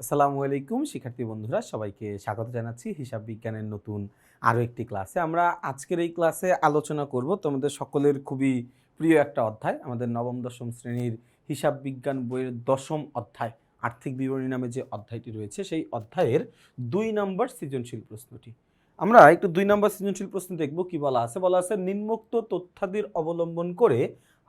আসসালামু আলাইকুম শিক্ষার্থী বন্ধুরা, সবাইকে স্বাগত জানাচ্ছি হিসাব বিজ্ঞানের নতুন আরও একটি ক্লাসে। আমরা আজকের এই ক্লাসে আলোচনা করব তোমাদের সকলের খুবই প্রিয় একটা অধ্যায়, আমাদের নবম দশম শ্রেণীর হিসাব বিজ্ঞান বইয়ের দশম অধ্যায় আর্থিক বিবরণী নামে যে অধ্যায়টি রয়েছে সেই অধ্যায়ের 2 নম্বর সৃজনশীল প্রশ্নটি। আমরা একটু 2 নম্বর সৃজনশীল প্রশ্ন দেখব। কি বলা আছে নিম্নোক্ত তথ্যাদির অবলম্বন করে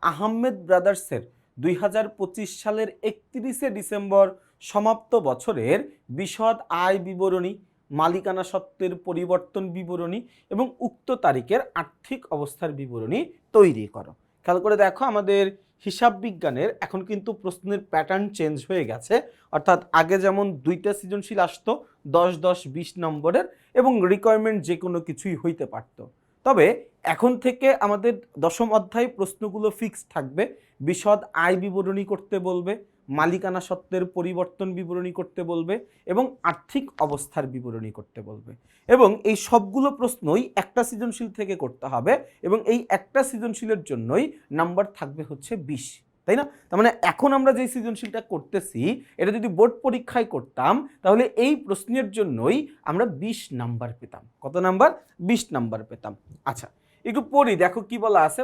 আহমেদ ব্রাদার্সের 2025 সালের 31শে ডিসেম্বর সমাপ্ত বছরের বিশদ আয় বিবরণী, মালিকানা সত্ত্বের পরিবর্তন বিবরণী এবং উক্ত তারিখের আর্থিক অবস্থার বিবরণী তৈরি করো। খেয়াল করে দেখো, আমাদের হিসাব বিজ্ঞানের এখন কিন্তু প্রশ্নের প্যাটার্ন চেঞ্জ হয়ে গেছে। অর্থাৎ আগে যেমন 2টা সৃজনশীল আসতো 10, 10, 20 নম্বরের এবং রিকোয়ারমেন্ট যে কোনো কিছুই হইতে পারতো। তবে এখন থেকে আমাদের দশম অধ্যায় প্রশ্নগুলো ফিক্স থাকবে। বিশদ আয় বিবরণী করতে বলবে, মালিকানা সত্ত্বের পরিবর্তন বিবরণী করতে বলবে এবং আর্থিক অবস্থার বিবরণী করতে বলবে। এবং এই সবগুলো প্রশ্নই একটা সৃজনশীল থেকে করতে হবে এবং এই একটা সৃজনশীলের জন্যই নাম্বার থাকবে হচ্ছে 20, তাই না? তার মানে এখন আমরা যে সৃজনশীলটা করতেছি এটা যদি বোর্ড পরীক্ষায় করতাম তাহলে এই প্রশ্নের জন্যই আমরা 20 নাম্বার পেতাম। কত নাম্বার? 20 নাম্বার পেতাম। আচ্ছা, একটু পড়ি, দেখো কি বলা আছে।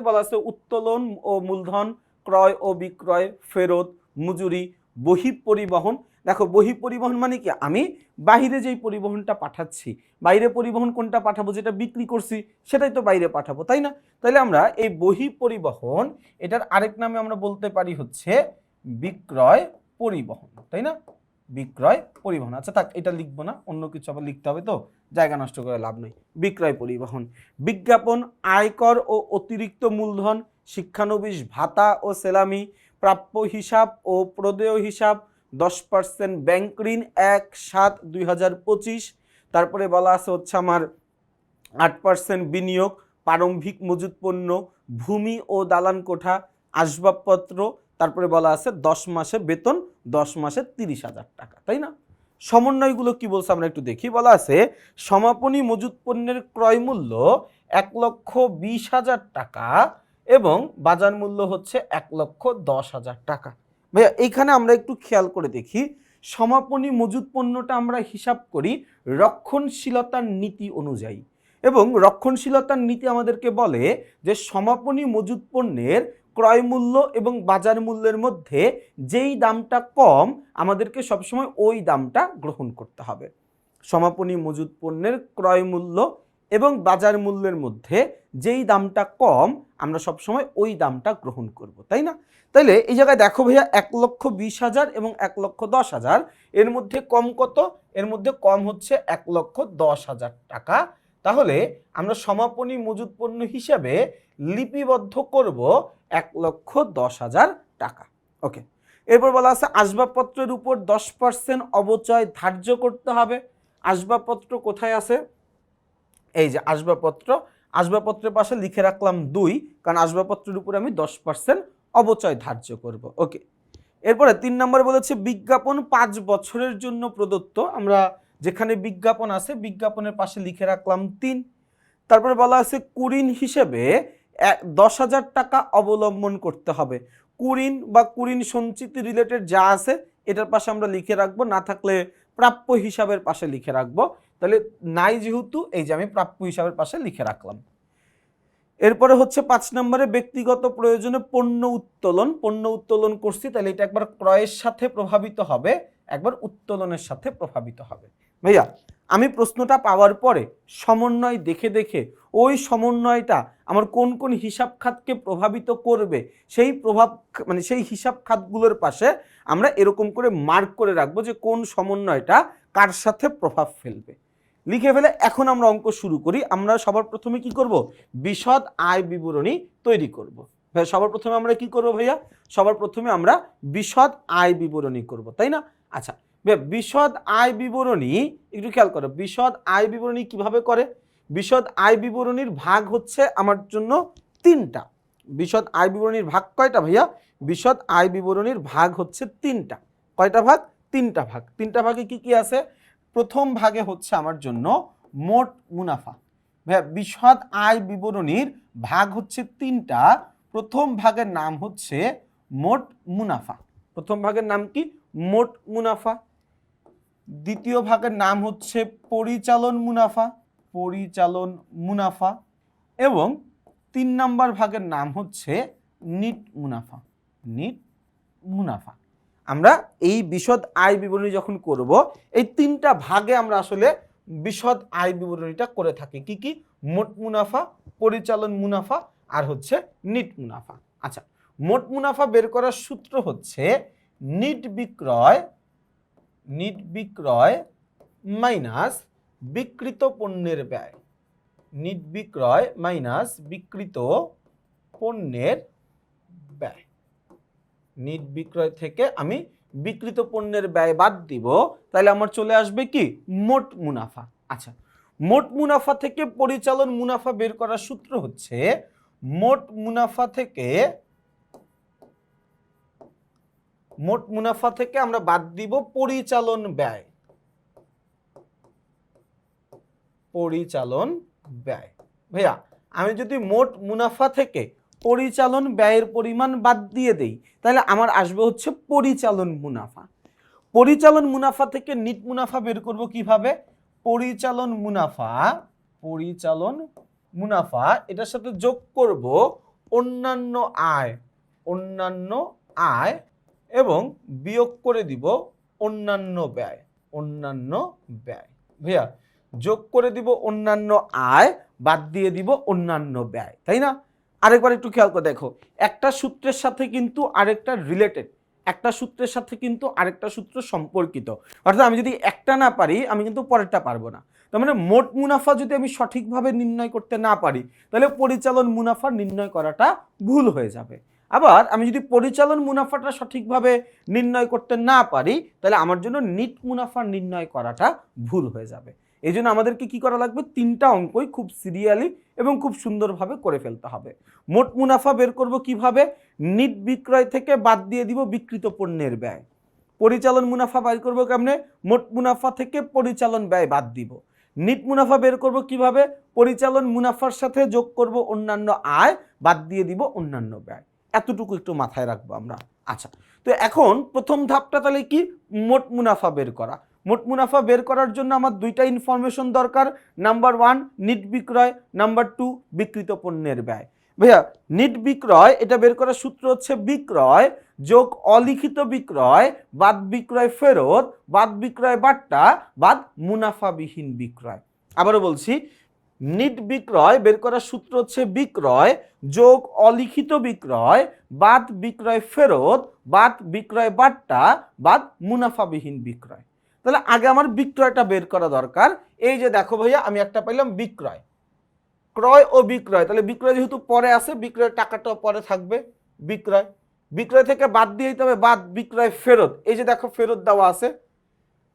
উত্তোলন ও মূলধন, ক্রয় ও বিক্রয়, ফেরত, মজুরি, বহিঃপরিবহন। দেখো বহিঃপরিবহন মানে কি? আমি বাইরে যেই পরিবহনটা পাঠাচ্ছি, বাইরে পরিবহন কোনটা পাঠাবো? যেটা বিক্রি করছি সেটাই তো বাইরে পাঠাবো, তাই না? তাহলে আমরা এই বহিঃপরিবহন এটার আরেক নামে আমরা বলতে পারি হচ্ছে বিক্রয় পরিবহন, তাই না? বিক্রয় পরিবহন। আচ্ছা থাক, এটা লিখবো না, অন্য কিছু আবার লিখতে হবে, তো জায়গা নষ্ট করে লাভ নেই। বিক্রয় পরিবহন। বিজ্ঞাপন, আয়কর ও অতিরিক্ত মূলধন, শিক্ষানবিশ ভাতা ও সেলামি, প্রাপ্য হিসাব ও প্রদেয় হিসাব, 10% ব্যাংক ঋণ 1/7/2025। তারপরে বলা আছে হচ্ছে আমার 8% বিনিয়োগ, প্রারম্ভিক মজুত পণ্য, ভূমি ও দালান কোঠা, আসবাবপত্র। তারপরে বলা আছে 10 মাসের বেতন, 10 মাসে 30,000 টাকা, তাই না? সমন্বয়গুলো কি বলছে আমরা একটু দেখি। বলা আছে সমাপনী মজুত পণ্যের ক্রয় মূল্য 1,20,000 টাকা এবং বাজার মূল্য হচ্ছে 1,10,000 টাকা। ভাইয়া এইখানে আমরা একটু খেয়াল করে দেখি, সমাপনী মজুত পণ্যটা আমরা হিসাব করি রক্ষণশীলতার নীতি অনুযায়ী এবং রক্ষণশীলতার নীতি আমাদেরকে বলে যে সমাপনী মজুত পণ্যের ক্রয় মূল্য এবং বাজার মূল্যের মধ্যে যেই দামটা কম আমাদেরকে সবসময় ওই দামটা গ্রহণ করতে হবে। সমাপনী মজুত পণ্যের ক্রয় মূল্য এবং বাজার মূল্যের মধ্যে যেই দামটা কম আমরা সবসময় ওই দামটা গ্রহণ করব, তাই না? তাইলে এই জায়গায় দেখো ভাইয়া 1,20,000 এবং 1,10,000 এর মধ্যে কম কত? এর মধ্যে কম হচ্ছে 1,10,000 টাকা। তাহলে আমরা সমাপনী মজুত পণ্য হিসাবে লিপিবদ্ধ করব 1,10,000 টাকা। ওকে, এরপর বলা আছে আসবাবপত্রের উপর 10% অবচয় ধার্য করতে হবে। আসবাবপত্র কোথায় আছে? এই যে আসবাবপত্র, আসবাবপত্রের পাশে লিখে রাখলাম 2, কারণ আসবাবপত্রের উপর আমি 10% অবচয় ধার্য করব। ওকে, এরপরে 3 নম্বরে বলেছে বিজ্ঞাপন 5 বছরের জন্য প্রদত্ত। আমরা যেখানে বিজ্ঞাপন আছে বিজ্ঞাপনের পাশে লিখে রাখলাম 3। তারপরে বলা আছে কুরিন হিসেবে 10,000 টাকা অবলম্বন করতে হবে। কুরিন বা কুরিন সঞ্চিতি রিলেটেড যা আছে এটার পাশে আমরা লিখে রাখবো, না থাকলে প্রাপ্য হিসাবের পাশে লিখে রাখবো। তাহলে নাই যেহেতু এই যে আমি প্রাপ্য হিসাবের পাশে লিখে রাখলাম। এরপরে হচ্ছে 5 নম্বরে ব্যক্তিগত প্রয়োজনে পণ্য উত্তোলন। পণ্য উত্তোলন করছি, তাহলে এটা একবার ক্রয়ের সাথে প্রভাবিত হবে, একবার উত্তোলনের সাথে প্রভাবিত হবে। ভাইয়া আমি প্রশ্নটা পাওয়ার পরে সমন্বয় দেখে দেখে ওই সমন্বয়টা আমার কোন কোন হিসাব খাতকে প্রভাবিত করবে সেই প্রভাব সেই হিসাব খাতগুলোর পাশে আমরা এরকম করে মার্ক করে রাখবো যে কোন সমন্বয়টা কার সাথে প্রভাব ফেলবে। লিখে ফেলে এখন আমরা অঙ্ক শুরু করি। আমরা সবার প্রথমে কি করব? বিশদ আয় বিবরণী তৈরি করব। ভাই সবার প্রথমে আমরা কি করব ভাইয়া? সবার প্রথমে আমরা বিশদ আয় বিবরণী করব, তাই না? আচ্ছা, বিশদ আয় বিবরণী একটু খেয়াল করো, বিশদ আয় বিবরণী কিভাবে করে? বিশদ আয় বিবরণীর ভাগ হচ্ছে আমার জন্য 3টা। বিশদ আয় বিবরণীর ভাগ কয়টা ভাইয়া? বিশদ আয় বিবরণীর ভাগ হচ্ছে 3টা। কয়টা ভাগ? 3টা ভাগ। 3টা ভাগে কি কি আছে? প্রথম ভাগে হচ্ছে আমার জন্য মোট মুনাফা। ভাইয়া বিশদ আয় বিবরণীর ভাগ হচ্ছে 3টা। প্রথম ভাগের নাম হচ্ছে মোট মুনাফা। প্রথম ভাগের নাম কি? মোট মুনাফা। দ্বিতীয় ভাগের নাম হচ্ছে পরিচালন মুনাফা, পরিচালন মুনাফা, এবং 3 নম্বর ভাগের নাম হচ্ছে নিট মুনাফা, নিট মুনাফা। আমরা এই বিশদ আয় বিবরণী যখন করব, এই 3টা ভাগে আমরা আসলে বিশদ আয় বিবরণীটা করে থাকি। কি কি? মোট মুনাফা, পরিচালন মুনাফা, আর হচ্ছে নিট মুনাফা। আচ্ছা, মোট মুনাফা বের করার সূত্র হচ্ছে নিট বিক্রয় মাইনাস বিক্রিত পণ্যের ব্যয়, নিট বিক্রয় মাইনাস বিক্রিত পণ্যের ব্যয়। নিট বিক্রয় থেকে আমি বিক্রিত পণ্যের ব্যয় বাদ দিব, তাহলে আমার চলে আসবে কি? মোট মুনাফা। আচ্ছা, মোট মুনাফা থেকে পরিচালন মুনাফা বের করার সূত্র হচ্ছে মোট মুনাফা থেকে আমরা বাদ দিব পরিচালন ব্যয়, পরিচালন ব্যয়। ভাইয়া, আমি যদি মোট মুনাফা থেকে পরিচালন ব্যয়ের পরিমাণ বাদ দিয়ে দেই, তাহলে আমার আসবে হচ্ছে পরিচালন মুনাফা। পরিচালন মুনাফা থেকে নিট মুনাফা বের করব কিভাবে? পরিচালন মুনাফা এটার সাথে যোগ করব অন্যান্য আয়, এবং বিয়োগ করে দিব অন্যান্য ব্যয়, ভাইয়া যোগ করে দিব অন্যান্য আয়, বাদ দিয়ে দিব অন্যান্য ব্যয়, তাই না? আরেকবার একটু খেয়াল করে দেখো, একটা সূত্রের সাথে কিন্তু আরেকটা রিলেটেড, একটা সূত্রের সাথে কিন্তু আরেকটা সূত্র সম্পর্কিত। অর্থাৎ আমি যদি একটা না পারি, আমি কিন্তু পরেরটা পারবো না। তার মানে মোট মুনাফা যদি আমি সঠিকভাবে নির্ণয় করতে না পারি, তাহলে পরিচালন মুনাফা নির্ণয় করাটা ভুল হয়ে যাবে। আবার আমি যদি পরিচালন মুনাফাটা সঠিকভাবে নির্ণয় করতে না পারি, তাহলে আমার জন্য নিট মুনাফা নির্ণয় করাটা ভুল হয়ে যাবে। এই জন্য আমাদেরকে কি করা লাগবে? 3টা অঙ্কই খুব সিরিয়ালি এবং খুব সুন্দরভাবে করে ফেলতে হবে। মোট মুনাফা বের করব কিভাবে? নিট বিক্রয় থেকে বাদ দিয়ে দিব বিক্রিত পণ্যের ব্যয়। পরিচালন মুনাফা বের করব কেমনে? মোট মুনাফা থেকে পরিচালন ব্যয় বাদ দিব। নিট মুনাফা বের করব কিভাবে? পরিচালন মুনাফার সাথে যোগ করব অন্যান্য আয়, বাদ দিয়ে দিব অন্যান্য ব্যয়। এতটুকু একটু মাথায় রাখবো আমরা। আচ্ছা, তো এখন প্রথম ধাপটা তাহলে কি? মোট মুনাফা বের করা। মোট মুনাফা বের করার জন্য আমার 2টা ইনফরমেশন দরকার। নাম্বার 1 নিট বিক্রয়, নাম্বার 2 বিক্রিত পণ্যের ব্যয়। ভাইয়া, নিট বিক্রয় এটা বের করার সূত্র হচ্ছে বিক্রয় যোগ অলিখিত বিক্রয় বাদ বিক্রয় ফেরত বাদ বিক্রয় বাট্টা বাদ মুনাফাবিহীন বিক্রয়। আবারও বলছি, নিট বিক্রয় বের করার সূত্র হচ্ছে বিক্রয় যোগ অলিখিত বিক্রয় বাদ বিক্রয় ফেরত বাদ বিক্রয় বাট্টা বাদ মুনাফাবিহীন বিক্রয়। তাহলে আগে আমার বিক্রয়টা বের করা দরকার। এই যে দেখো ভাইয়া, আমি একটা পাইলাম বিক্রয়, ক্রয় ও বিক্রয়। তাহলে বিক্রয় যেহেতু পরে আছে, বিক্রয়ের টাকাটাও পরে থাকবে। বিক্রয় থেকে বাদ দিয়ে দিতে হবে বাদ বিক্রয় ফেরত। এই যে দেখো ফেরত দেওয়া আছে।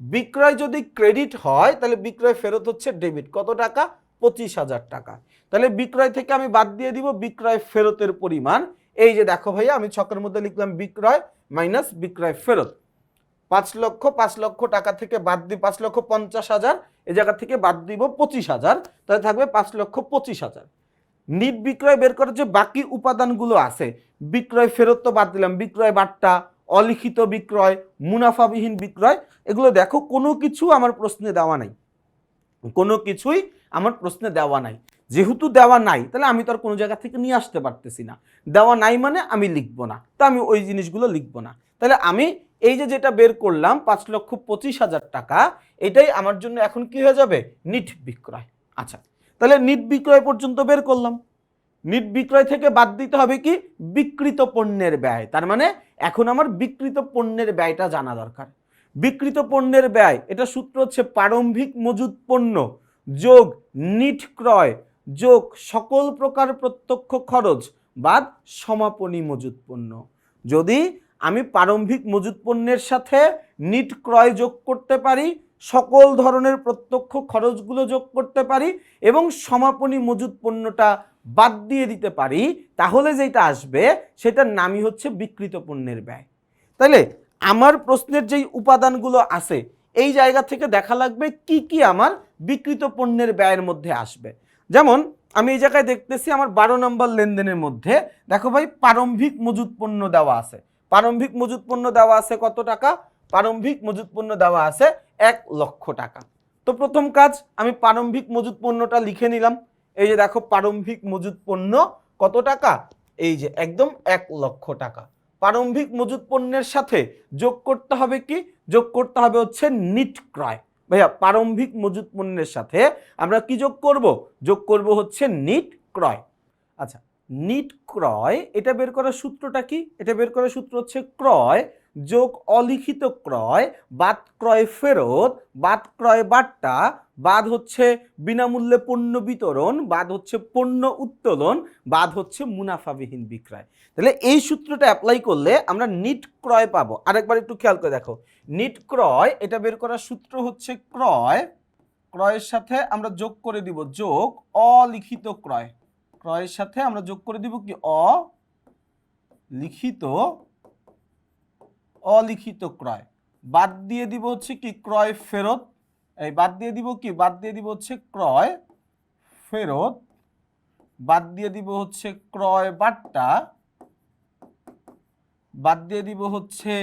বিক্রয় যদি ক্রেডিট হয়, তাহলে বিক্রয় ফেরত হচ্ছে ডেবিট। কত টাকা? 25,000 টাকা। তাহলে বিক্রয় থেকে আমি বাদ দিয়ে দিব বিক্রয় ফেরতের পরিমাণ। এই যে দেখো ভাইয়া, আমি ছকের মধ্যে লিখলাম বিক্রয় মাইনাস বিক্রয় ফেরত। 5 লক্ষ টাকা থেকে বাদ দিই 5,50,000, এই জায়গা থেকে বাদ দিব 25,000, তাহলে থাকবে 5,25,000। নিট বিক্রয় বের করার যে বাকি উপাদানগুলো আছে, বিক্রয় ফেরত তো বাদ দিলাম, বিক্রয় বাট্টা, অলিখিত বিক্রয়, মুনাফাবিহীন বিক্রয়, এগুলো দেখো কোনো কিছু আমার প্রশ্নে দেওয়া নাই, কোনো কিছুই আমার প্রশ্নে দেওয়া নাই। যেহেতু দেওয়া নাই, তাহলে আমি তো আর কোনো জায়গা থেকে নিয়ে আসতে পারতেছি না। দেওয়া নাই মানে আমি লিখবো না, তো আমি ওই জিনিসগুলো লিখবো না। তাহলে আমি এই যে যেটা বের করলাম 5,25,000 টাকা, এটাই আমার জন্য এখন কি হয়ে যাবে? নিট বিক্রয়। আচ্ছা, তাহলে নিট বিক্রয় পর্যন্ত বের করলাম। নিট বিক্রয় থেকে বাদ দিতে হবে কি? বিক্রিত পণ্যের ব্যয়। তার মানে এখন আমার বিক্রিত পণ্যের ব্যয়টা জানা দরকার। বিক্রিত পণ্যের ব্যয়, এটা সূত্র হচ্ছে প্রারম্ভিক মজুদ পণ্য যোগ নিট ক্রয় যোগ সকল প্রকার প্রত্যক্ষ খরচ বাদ সমাপনী মজুদ পণ্য। যদি আমি প্রারম্ভিক মজুদ পণ্যের সাথে নিট ক্রয় যোগ করতে পারি, সকল ধরনের প্রত্যক্ষ খরচগুলো যোগ করতে পারি এবং সমাপনী মজুদ পণ্যটা বাদ দিয়ে দিতে পারি, তাহলে যেটা আসবে সেটার নামই হচ্ছে বিক্রিত পণ্যের ব্যয়। তাইলে আমার প্রশ্নের যেই উপাদানগুলো আছে, এই জায়গা থেকে দেখা লাগবে কি কি আমার বিক্রিত পণ্যের ব্যয়ের মধ্যে আসবে। যেমন আমি এই জায়গায় দেখতেছি আমার 12 নম্বর লেনদেনের মধ্যে দেখো ভাই, প্রারম্ভিক মজুদ পণ্য দেওয়া আছে। প্রারম্ভিক মজুদ পণ্য দেওয়া আছে কত টাকা? প্রারম্ভিক মজুদ পণ্য দেওয়া আছে 1 লক্ষ টাকা। তো প্রথম কাজ আমি প্রারম্ভিক মজুদ পণ্যটা লিখে নিলাম। এই যে দেখো প্রারম্ভিক মজুদ পণ্য কত টাকা, এই যে একদম 1 লক্ষ টাকা। প্রারম্ভিক মজুদ পণ্যের সাথে যোগ করতে হবে কি, যোগ করতে হবে হচ্ছে নিট ক্রয়। ভাইয়া প্রারম্ভিক মজুদ পণ্যের সাথে আমরা কি যোগ করব, যোগ করব হচ্ছে নিট ক্রয়। আচ্ছা, নিট ক্রয় এটা বের করার সূত্রটা কি, এটা বের করার সূত্র হচ্ছে ক্রয় যোগ অলিখিত ক্রয় বাদ ক্রয় ফেরত বাদ ক্রয় বাট্টা বাদ হচ্ছে বিনামূল্যে পণ্য বিতরণ বাদ হচ্ছে পণ্য উত্তোলন বাদ হচ্ছে মুনাফাবিহীন বিক্রয়। তাহলে এই সূত্রটা অ্যাপ্লাই করলে আমরা নিট ক্রয় পাবো। আরেকবার একটু খেয়াল করে দেখো, নিট ক্রয় এটা বের করার সূত্র হচ্ছে ক্রয়, ক্রয়ের সাথে আমরা যোগ করে দিব যোগ অলিখিত ক্রয়, ক্রয়ের সাথে আমরা যোগ করে দিব কি অলিখিত ক্রয়, বাদ দিয়ে দিব হচ্ছে কি ক্রয় ফেরত, এই বাদ দিয়ে দিব কি, বাদ দিয়ে দিব হচ্ছে ক্রয় ফেরত, বাদ দিয়ে দিব হচ্ছে ক্রয় বাট্টা, বাদ দিয়ে দিব হচ্ছে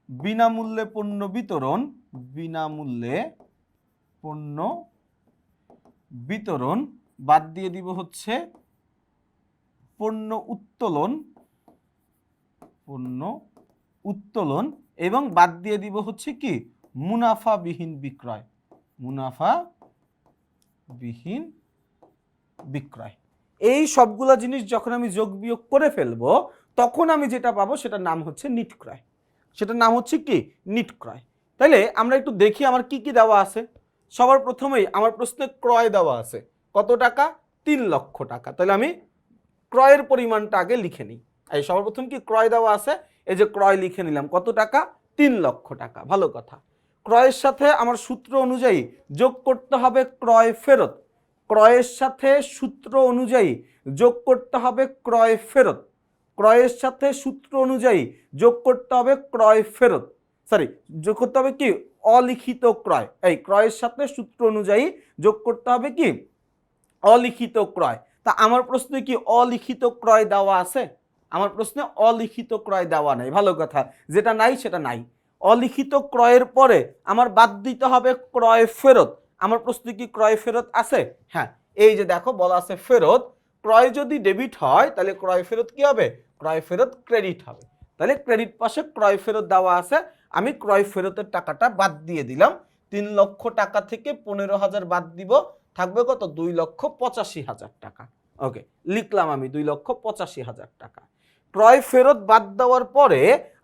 বিনামূল্যে পণ্য বিতরণ, বিনামূল্যে পণ্য বিতরণ, বাদ দিয়ে দিব হচ্ছে পণ্য উত্তোলন, পণ্য উত্তোলন, এবং বাদ দিয়ে দিব হচ্ছে কি মুনাফাবিহীন বিক্রয়, মুনাফাবিহীন বিক্রয়। এই সবগুলা জিনিস যখন আমি যোগ বিয়োগ করে ফেলবো তখন আমি যেটা পাবো সেটার নাম হচ্ছে নিট ক্রয়, সেটার নাম হচ্ছে কি নিট ক্রয়। তাহলে আমরা একটু দেখি আমার কি কি দেওয়া আছে। সবার প্রথমেই আমার প্রশ্নে ক্রয় দেওয়া আছে কত টাকা, 3 লক্ষ টাকা। তাহলে আমি ক্রয়ের পরিমাণটা আগে লিখে নিই। এই সবার প্রথম কি ক্রয় দেওয়া আছে, এই যে ক্রয় লিখে নিলাম কত টাকা, 3 লক্ষ টাকা। ভালো কথা, ক্রয়ের সাথে আমার সূত্র অনুযায়ী যোগ করতে হবে ক্রয় ফেরত, ক্রয়ের সাথে সূত্র অনুযায়ী যোগ করতে হবে ক্রয় ফেরত, ক্রয়ের সাথে সূত্র অনুযায়ী যোগ করতে হবে ক্রয় ফেরত, যোগ করতে হবে কি অলিখিত ক্রয়, এই ক্রয়ের সাথে সূত্র অনুযায়ী যোগ করতে হবে কি অলিখিত ক্রয়। তা আমার প্রশ্নে কি অলিখিত ক্রয় দেওয়া আছে, আমার প্রশ্নে অলিখিত ক্রয় দেওয়া নাই। ভালো কথা, যেটা নাই সেটা নাই। অলিখিত ক্রয়ের পরে আমার বাদ দিতে হবে ক্রয় ফেরত। আমার প্রশ্নে কি ক্রয় ফেরত আছে, হ্যাঁ এই যে দেখো বলা আছে ফেরত। ক্রয় যদি ডেবিট হয় তাহলে ক্রয় ফেরত কি হবে, ক্রয় ফেরত ক্রেডিট হবে। তাহলে ক্রেডিট পাশে ক্রয় ফেরত দেওয়া আছে, আমি ক্রয় ফেরতের টাকাটা বাদ দিয়ে দিলাম। 3 লক্ষ টাকা থেকে 15,000 বাদ দিব, থাকবে কত, 2,85,000 টাকা। ওকে, লিখলাম আমি 2,85,000 টাকা। ক্রয় ফেরত বাদ দেওয়ার পরে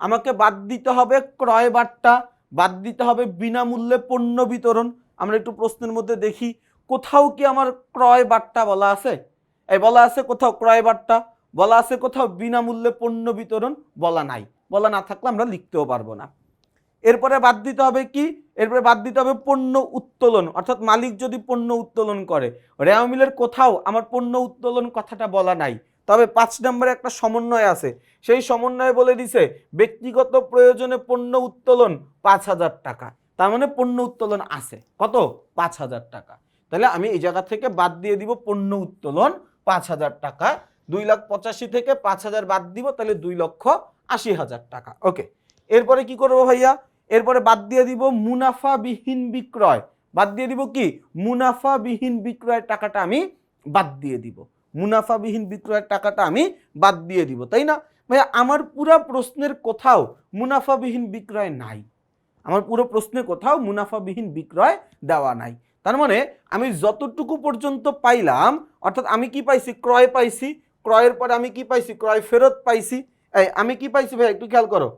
আমাকে বাদ দিতে হবে ক্রয় বাট্টা, বাদ দিতে হবে বিনামূল্যে পণ্য বিতরণ। আমরা একটু প্রশ্নের মধ্যে দেখি কোথাও কি আমার ক্রয় বাট্টা বলা আছে, এই বলা আছে কোথাও ক্রয় বাট্টা, বলা আছে কোথাও বিনামূল্যে পণ্য বিতরণ, বলা নাই। বলা না থাকলে আমরা লিখতেও পারবো না। এরপরে বাদ দিতে হবে কি, এরপরে বাদ দিতে হবে পণ্য উত্তোলন, অর্থাৎ মালিক যদি পণ্য উত্তোলন করে। রেওয়া মিলের কোথাও আমার পণ্য উত্তোলন কথাটা বলা নাই, তবে 5 নম্বরে একটা সমন্বয় আছে, সেই সমন্বয়ে বলে দিছে ব্যক্তিগত প্রয়োজনে পণ্য উত্তোলন 5,000 টাকা। তার মানে পণ্য উত্তোলন আছে কত, 5,000 টাকা। তাহলে আমি এই জায়গা থেকে বাদ দিয়ে দিব পণ্য উত্তোলন 5,000 টাকা। 2,85,000 থেকে 5,000 বাদ দিব, তাহলে 2,80,000 টাকা। ওকে, এরপরে কি করবো ভাইয়া, এরপরে বাদ দিয়ে দিব মুনাফাবিহীন বিক্রয়, বাদ দিয়ে দিব কি মুনাফাবিহীন বিক্রয়ের টাকাটা আমি বাদ দিয়ে দিব, মুনাফাবিহীন বিক্রয়ের টাকাটা আমি বাদ দিয়ে দিব, তাই না ভাইয়া? আমার পুরো প্রশ্নের কোথাও মুনাফাবিহীন বিক্রয় নাই, আমার পুরো প্রশ্নে কোথাও মুনাফাবিহীন বিক্রয় দেওয়া নাই। তার মানে আমি যতটুকু পর্যন্ত পাইলাম, অর্থাৎ আমি কি পাইছি, ক্রয় পাইছি, ক্রয়ের পরে আমি কি পাইছি, ক্রয় ফেরত পাইছি। এই আমি কি পাইছি ভাই একটু খেয়াল করো,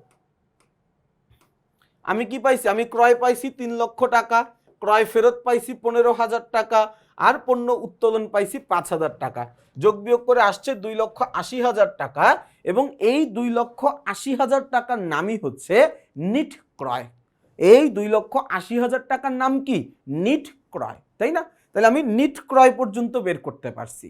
আমি কি পাইছি, আমি ক্রয় পাইছি 3 লক্ষ টাকা, ক্রয় ফেরত পাইছি 15,000 টাকা, আর পণ্য উত্তোলন পাইছি 5,000 টাকা। যোগ বিয়োগ করে আসছে 2,80,000 টাকা, এবং এই 2,80,000 টাকার নামই হচ্ছে নিট ক্রয়। এই 2,80,000 টাকার নাম কি, নিট ক্রয়, তাই না? তাহলে আমি নিট ক্রয় পর্যন্ত বের করতে পারছি।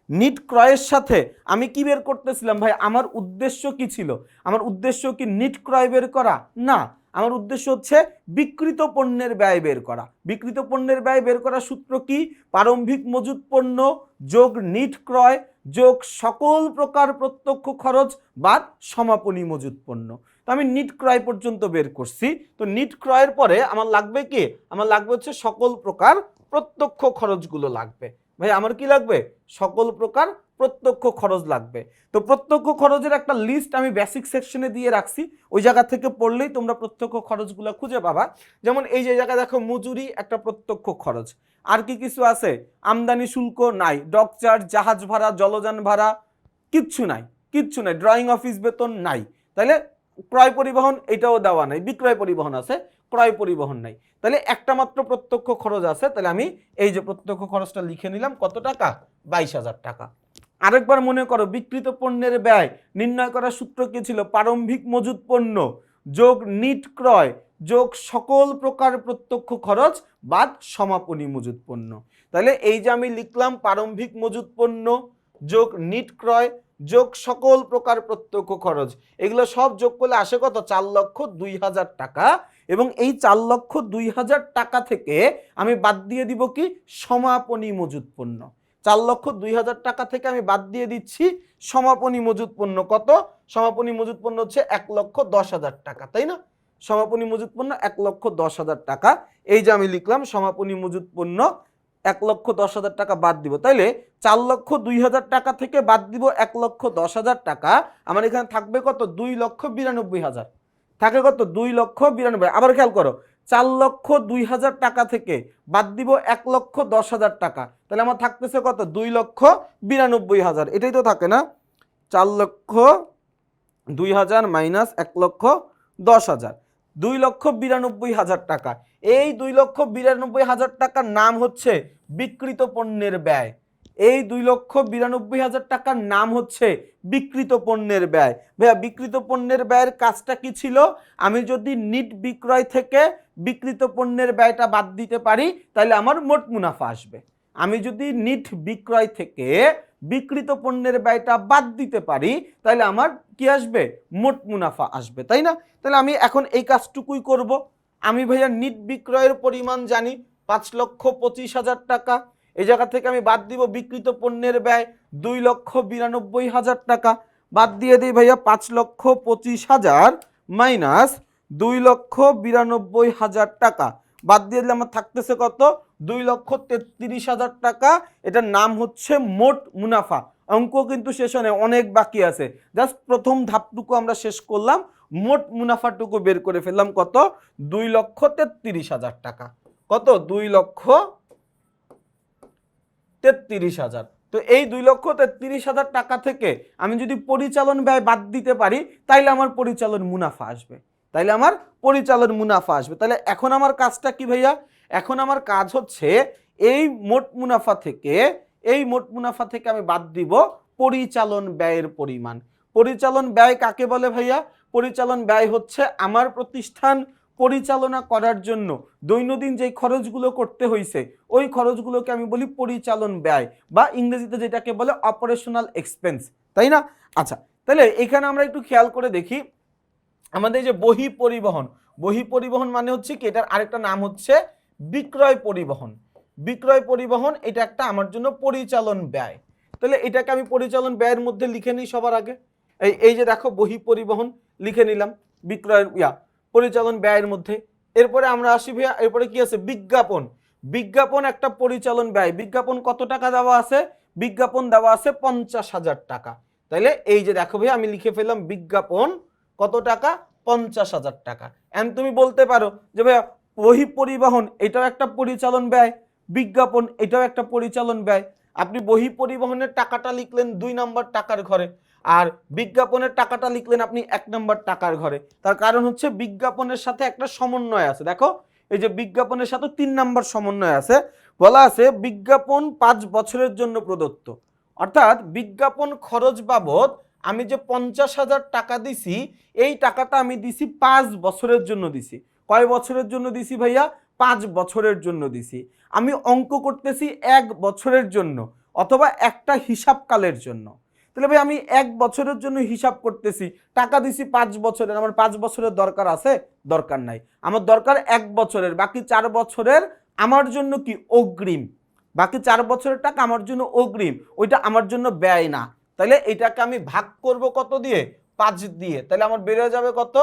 নিট ক্রয়ের সাথে আমি কি বের করতেছিলাম ভাই, আমার উদ্দেশ্য কি ছিল, আমার উদ্দেশ্য কি নিট ক্রয় বের করা না, আমার উদ্দেশ্য হচ্ছে বিক্রিত পণ্যের ব্যয় বের করা। বিক্রিত পণ্যের ব্যয় বের করার সূত্র কি, প্রারম্ভিক মজুদ পণ্য যোগ নিট ক্রয় যোগ সকল প্রকার প্রত্যক্ষ খরচ বাদ সমাপনী মজুদ পণ্য। তো আমি নিট ক্রয় পর্যন্ত বের করছি। তো নিট ক্রয়ের পরে আমার লাগবে কি, আমার লাগবে হচ্ছে সকল প্রকার প্রত্যক্ষ খরচগুলো লাগবে। ভাই আমার কি লাগবে, সকল প্রকার প্রত্যক্ষ খরচ লাগবে। তো প্রত্যক্ষ খরচের একটা লিস্ট আমি বেসিক সেকশনে দিয়ে রাখছি, ওই জায়গা থেকে পড়লেই তোমরা প্রত্যক্ষ খরচগুলো খুঁজে পাবা। যেমন এই যে জায়গা দেখো, মজুরি একটা প্রত্যক্ষ খরচ। আর কি কিছু আছে, আমদানি শুল্ক নাই, ডক চার্জ, জাহাজ ভাড়া, জলযান ভাড়া কিচ্ছু নাই, কিচ্ছু নাই, ড্রয়িং অফিস বেতন নাই। তাহলে ক্রয় পরিবহন এটাও দেওয়া নাই, বিক্রয় পরিবহন আছে, ক্রয় পরিবহন নাই। তাহলে একটা মাত্র প্রত্যক্ষ খরচ আছে। তাহলে আমি এই যে প্রত্যক্ষ খরচটা লিখে নিলাম, কত টাকা, 22,000 টাকা। আরেকবার মনে করো, বিক্রিত পণ্যের ব্যয় নির্ণয় করার সূত্র কি ছিল, প্রারম্ভিক মজুত পণ্য যোগ নিট ক্রয় যোগ সকল প্রকার প্রত্যক্ষ খরচ বাদ সমাপনী মজুত পণ্য। তাহলে এই যে আমি লিখলাম প্রারম্ভিক মজুত পণ্য যোগ নিট ক্রয় যোগ সকল প্রকার প্রত্যক্ষ খরচ, এগুলো সব যোগ করলে আসে কত, 4,02,000 টাকা। এবং এই 4,02,000 টাকা থেকে আমি বাদ দিয়ে দিব কি, সমাপনী মজুত পণ্য। 4,02,000 টাকা থেকে আমি বাদ দিয়ে দিচ্ছি সমাপনী মজুত পণ্য। কত, সমাপনী মজুত পণ্য হচ্ছে 1,10,000 টাকা, তাই না? সমাপনী মজুত পণ্য 1,10,000 টাকা। এই যে আমি লিখলাম সমাপনী মজুত পণ্য 1,10,000 টাকা বাদ দিব। তাইলে 4,02,000 টাকা থেকে বাদ দিব 1,10,000 টাকা। আমার এখানে থাকবে কত, 2,92,000 থাকে কত, 2,92,000। আবার খেয়াল করো, 4,02,000 টাকা থেকে বাদ দিব 1,10,000 টাকা। তাহলে আমার থাকতেছে কত, 2,92,000। এটাই তো থাকে না, 4,02,000 মাইনাস 1,10,000, 2,92,000 টাকা। এই 2,92,000 টাকার নাম হচ্ছে বিক্রিত পণ্যের ব্যয়। এই 2,92,000 টাকার নাম হচ্ছে বিক্রিত পণ্যের ব্যয়। ভাইয়া বিক্রিত পণ্যের ব্যয়ের কাজটা কি ছিল, আমি যদি নিট বিক্রয় থেকে বিক্রিত পণ্যের ব্যয়টা বাদ দিতে পারি তাহলে আমার মোট মুনাফা আসবে। আমি যদি নিট বিক্রয় থেকে বিক্রিত পণ্যের ব্যয়টা বাদ দিতে পারি তাহলে আমার কি আসবে, মোট মুনাফা আসবে, তাই না? তাহলে আমি এখন এই কাজটুকুই করব। আমি ভাইয়া নিট বিক্রয়ের পরিমাণ জানি 5,25,000 টাকা। এই জায়গা থেকে আমি বাদ দিব বিক্রিত পণ্যের ব্যয় 2,92,000 টাকা। বাদ দিয়ে দিই ভাইয়া 5,25,000 মাইনাস 2,92,000 টাকা। বাদ দিয়ে দিলে আমার থাকতেছে কত, 2,33,000 টাকা। এটার নাম হচ্ছে মোট মুনাফা। অঙ্ক কিন্তু শেষ হয় না, অনেক বাকি আছে। জাস্ট প্রথম ধাপটুকু আমরা শেষ করলাম, মোট মুনাফাটুকু বের করে ফেললাম কত, 2,33,000 টাকা। কত, 2,33,000। তো এই 2,33,000 টাকা থেকে আমি যদি পরিচালন ব্যয় বাদ দিতে পারি তাইলে আমার পরিচালন মুনাফা আসবে, তাইলে আমার পরিচালন মুনাফা আসবে। তাহলে এখন আমার কাজটা কি ভাইয়া, এখন আমার কাজ হচ্ছে এই মোট মুনাফা থেকে, এই মোট মুনাফা থেকে আমি বাদ দিব পরিচালন ব্যয়ের পরিমাণ। পরিচালন ব্যয় কাকে বলে ভাইয়া, পরিচালন ব্যয় হচ্ছে আমার প্রতিষ্ঠান পরিচালনা করার জন্য দৈনন্দিন যে খরচগুলো করতে হয়েছে ওই খরচগুলোকে আমি বলি পরিচালন ব্যয়, বা ইংরেজিতে যেটাকে বলে অপারেশনাল এক্সপেন্স, তাই না? আচ্ছা, তাহলে এখানে আমরা একটু খেয়াল করে দেখি, আমাদের যে বহি পরিবহন, বহি পরিবহন মানে হচ্ছে কি, এটার আরেকটা নাম হচ্ছে বিক্রয় পরিবহন। বিক্রয় পরিবহন এটা একটা আমার জন্য পরিচালন ব্যয়। তাহলে এটাকে আমি পরিচালন ব্যয়ের মধ্যে লিখে নিই সবার আগে। এই যে দেখো, বহি পরিবহন লিখে নিলাম বিক্রয় পরিচালন ব্যয়ের মধ্যে। এরপরে আমরা আসি ভাইয়া, এরপরে কি আছে, বিজ্ঞাপন। বিজ্ঞাপন একটা পরিচালন ব্যয়। বিজ্ঞাপন কত টাকা দেওয়া আছে, বিজ্ঞাপন দেওয়া আছে 50,000 টাকা। তাহলে এই যে দেখো ভাইয়া, আমি লিখে ফেললাম বিজ্ঞাপন কত টাকা, 50,000 টাকা। এন্ড তুমি বলতে পারো যে ভাইয়া বহি পরিবহন এটাও একটা পরিচালন ব্যয়, বিজ্ঞাপন এটাও একটা পরিচালন ব্যয়। আপনি বহি পরিবহনের টাকাটা লিখলেন 2 নম্বর টাকার ঘরে, আর বিজ্ঞাপনের টাকাটা লিখলেন আপনি 1 নম্বর টাকার ঘরে। তার কারণ হচ্ছে বিজ্ঞাপনের সাথে একটা সমন্বয় আছে। দেখো এই যে বিজ্ঞাপনের সাথে 3 নম্বর সমন্বয় আছে, বলা আছে বিজ্ঞাপন 5 বছরের জন্য প্রদত্ত। অর্থাৎ বিজ্ঞাপন খরচ বাবদ আমি যে 50,000 টাকা দিছি, এই টাকাটা আমি দিছি 5 বছরের জন্য দিছি। কয় বছরের জন্য দিছি ভাইয়া, 5 বছরের জন্য দিছি। আমি অঙ্ক করতেছি 1 বছরের জন্য অথবা একটা হিসাবকালের জন্য। তাহলে ভাই আমি 1 বছরের জন্য হিসাব করতেছি, টাকা দিছি 5 বছরের, আমার 5 বছরের দরকার আছে, দরকার নাই। আমার দরকার 1 বছরের, বাকি 4 বছরের আমার জন্য কি অগ্রিম, বাকি 4 বছরের টাকা আমার জন্য অগ্রিম, ওইটা আমার জন্য ব্যয় না। তাহলে এটাকে আমি ভাগ করব কত দিয়ে, 5 দিয়ে। তাহলে আমার বেড়ে যাবে কত,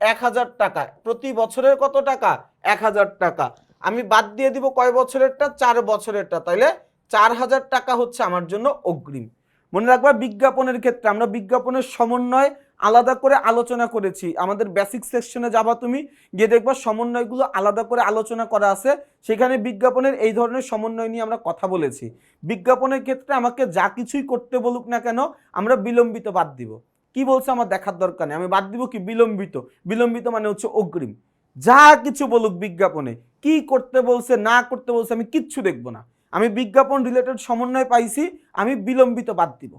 1000 টাকা, প্রতি বছরের কত টাকা? 1000 টাকা। আমি বাদ দিয়ে দিব কয় বছরেরটা? 4 বছরেরটা, তাইলে 4000 টাকা হচ্ছে আমার জন্য অগ্রিম। মনে রাখবা বিজ্ঞাপনের ক্ষেত্রে আমরা বিজ্ঞাপনের সমন্বয় আলাদা করে আলোচনা করেছি। আমাদের বেসিক সেকশনে যাবা তুমি, গিয়ে দেখবা সমন্বয়গুলো আলাদা করে আলোচনা করা আছে, সেখানে বিজ্ঞাপনের এই ধরনের সমন্বয় নিয়ে আমরা কথা বলেছি। বিজ্ঞাপনের ক্ষেত্রে আমাকে যা কিছুই করতে বলুক না কেন আমরা বিলম্বিত বাদ দিব। কি বলছে আমার দেখার দরকার নেই, আমি বাদ দিব কি? বিলম্বিত। বিলম্বিত মানে হচ্ছে অগ্রিম। যা কিছু বলুক বিজ্ঞাপনে, কি করতে বলছে না করতে বলছে আমি কিচ্ছু দেখবো না। আমি বিজ্ঞাপন রিলেটেড সমন্বয় পাইছি, আমি বিলম্বিত বাদ দিব।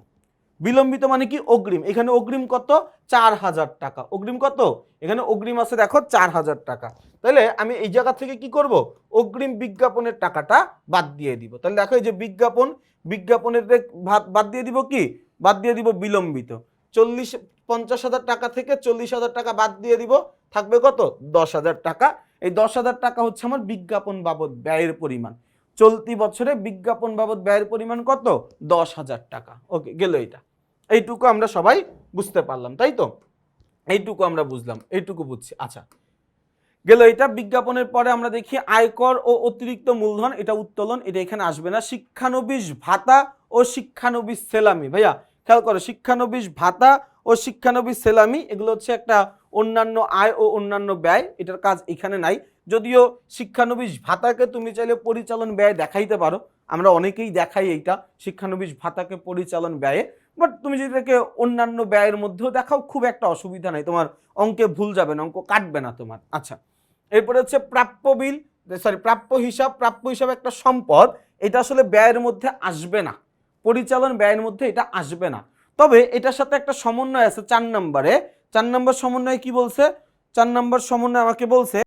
বিলম্বিত মানে কি? অগ্রিম। এখানে অগ্রিম কত? 4000 টাকা। অগ্রিম কত? এখানে অগ্রিম আছে দেখো 4000 টাকা। তাহলে আমি এই জায়গা থেকে কি করব? অগ্রিম বিজ্ঞাপনের টাকাটা বাদ দিয়ে দিব। তাহলে দেখো এই যে বিজ্ঞাপন, বিজ্ঞাপনের বাদ দিয়ে দিব কি? বাদ দিয়ে দিব বিলম্বিত। 50,000 টাকা থেকে 40,000 টাকা বাদ দিয়ে দিব, থাকবে কত? 10,000 টাকা। এই 10,000 টাকা হচ্ছে আমার বিজ্ঞাপন বাবদ ব্যয়ের পরিমাণ। চলতি বছরে বিজ্ঞাপন বাবদ ব্যয়ের পরিমাণ কত? 10,000 টাকা। ওকে, গেল এটা। এইটুকু আমরা সবাই বুঝতে পারলাম, তাই তো? এইটুকু আমরা বুঝলাম, এইটুকু বুঝছি। আচ্ছা, গেল এটা। বিজ্ঞাপনের পরে আমরা দেখি আয়কর ও অতিরিক্ত মূলধন, এটা উত্তোলন, এটা এখানে আসবে না। শিক্ষানবিশ ভাতা ও শিক্ষানবিশ সেলামি, ভাইয়া খেয়াল করো, শিক্ষানবিশ ভাতা ও শিক্ষানবিশ সেলামি এগুলো হচ্ছে একটা অন্যান্য আয় ও অন্যান্য ব্যয়, এটার কাজ এখানে নাই। যদিও শিক্ষানবিশ ভাতাকে তুমি চাইলে পরিচালন ব্যয় দেখাইতে পারো, আমরা অনেকেই দেখাই এইটা, শিক্ষানবিশ ভাতাকে পরিচালন ব্যয়ে। বাট তুমি যদি এটাকে অন্যান্য ব্যয়ের মধ্যেও দেখাও খুব একটা অসুবিধা নাই, তোমার অঙ্কে ভুল যাবে না, অঙ্ক কাটবে না তোমার। আচ্ছা, এরপরে হচ্ছে প্রাপ্য বিল, প্রাপ্য হিসাব। প্রাপ্য হিসাব একটা সম্পদ, এটা আসলে ব্যয়ের মধ্যে আসবে না, পরিচালন ব্যয়ের মধ্যে এটা আসবে না। তবে এটার সাথে একটা সমন্বয় আছে 4 নম্বরে। 4 নম্বর সমন্বয় কি বলছে? 4 নম্বর সমন্বয় আমাকে বলছে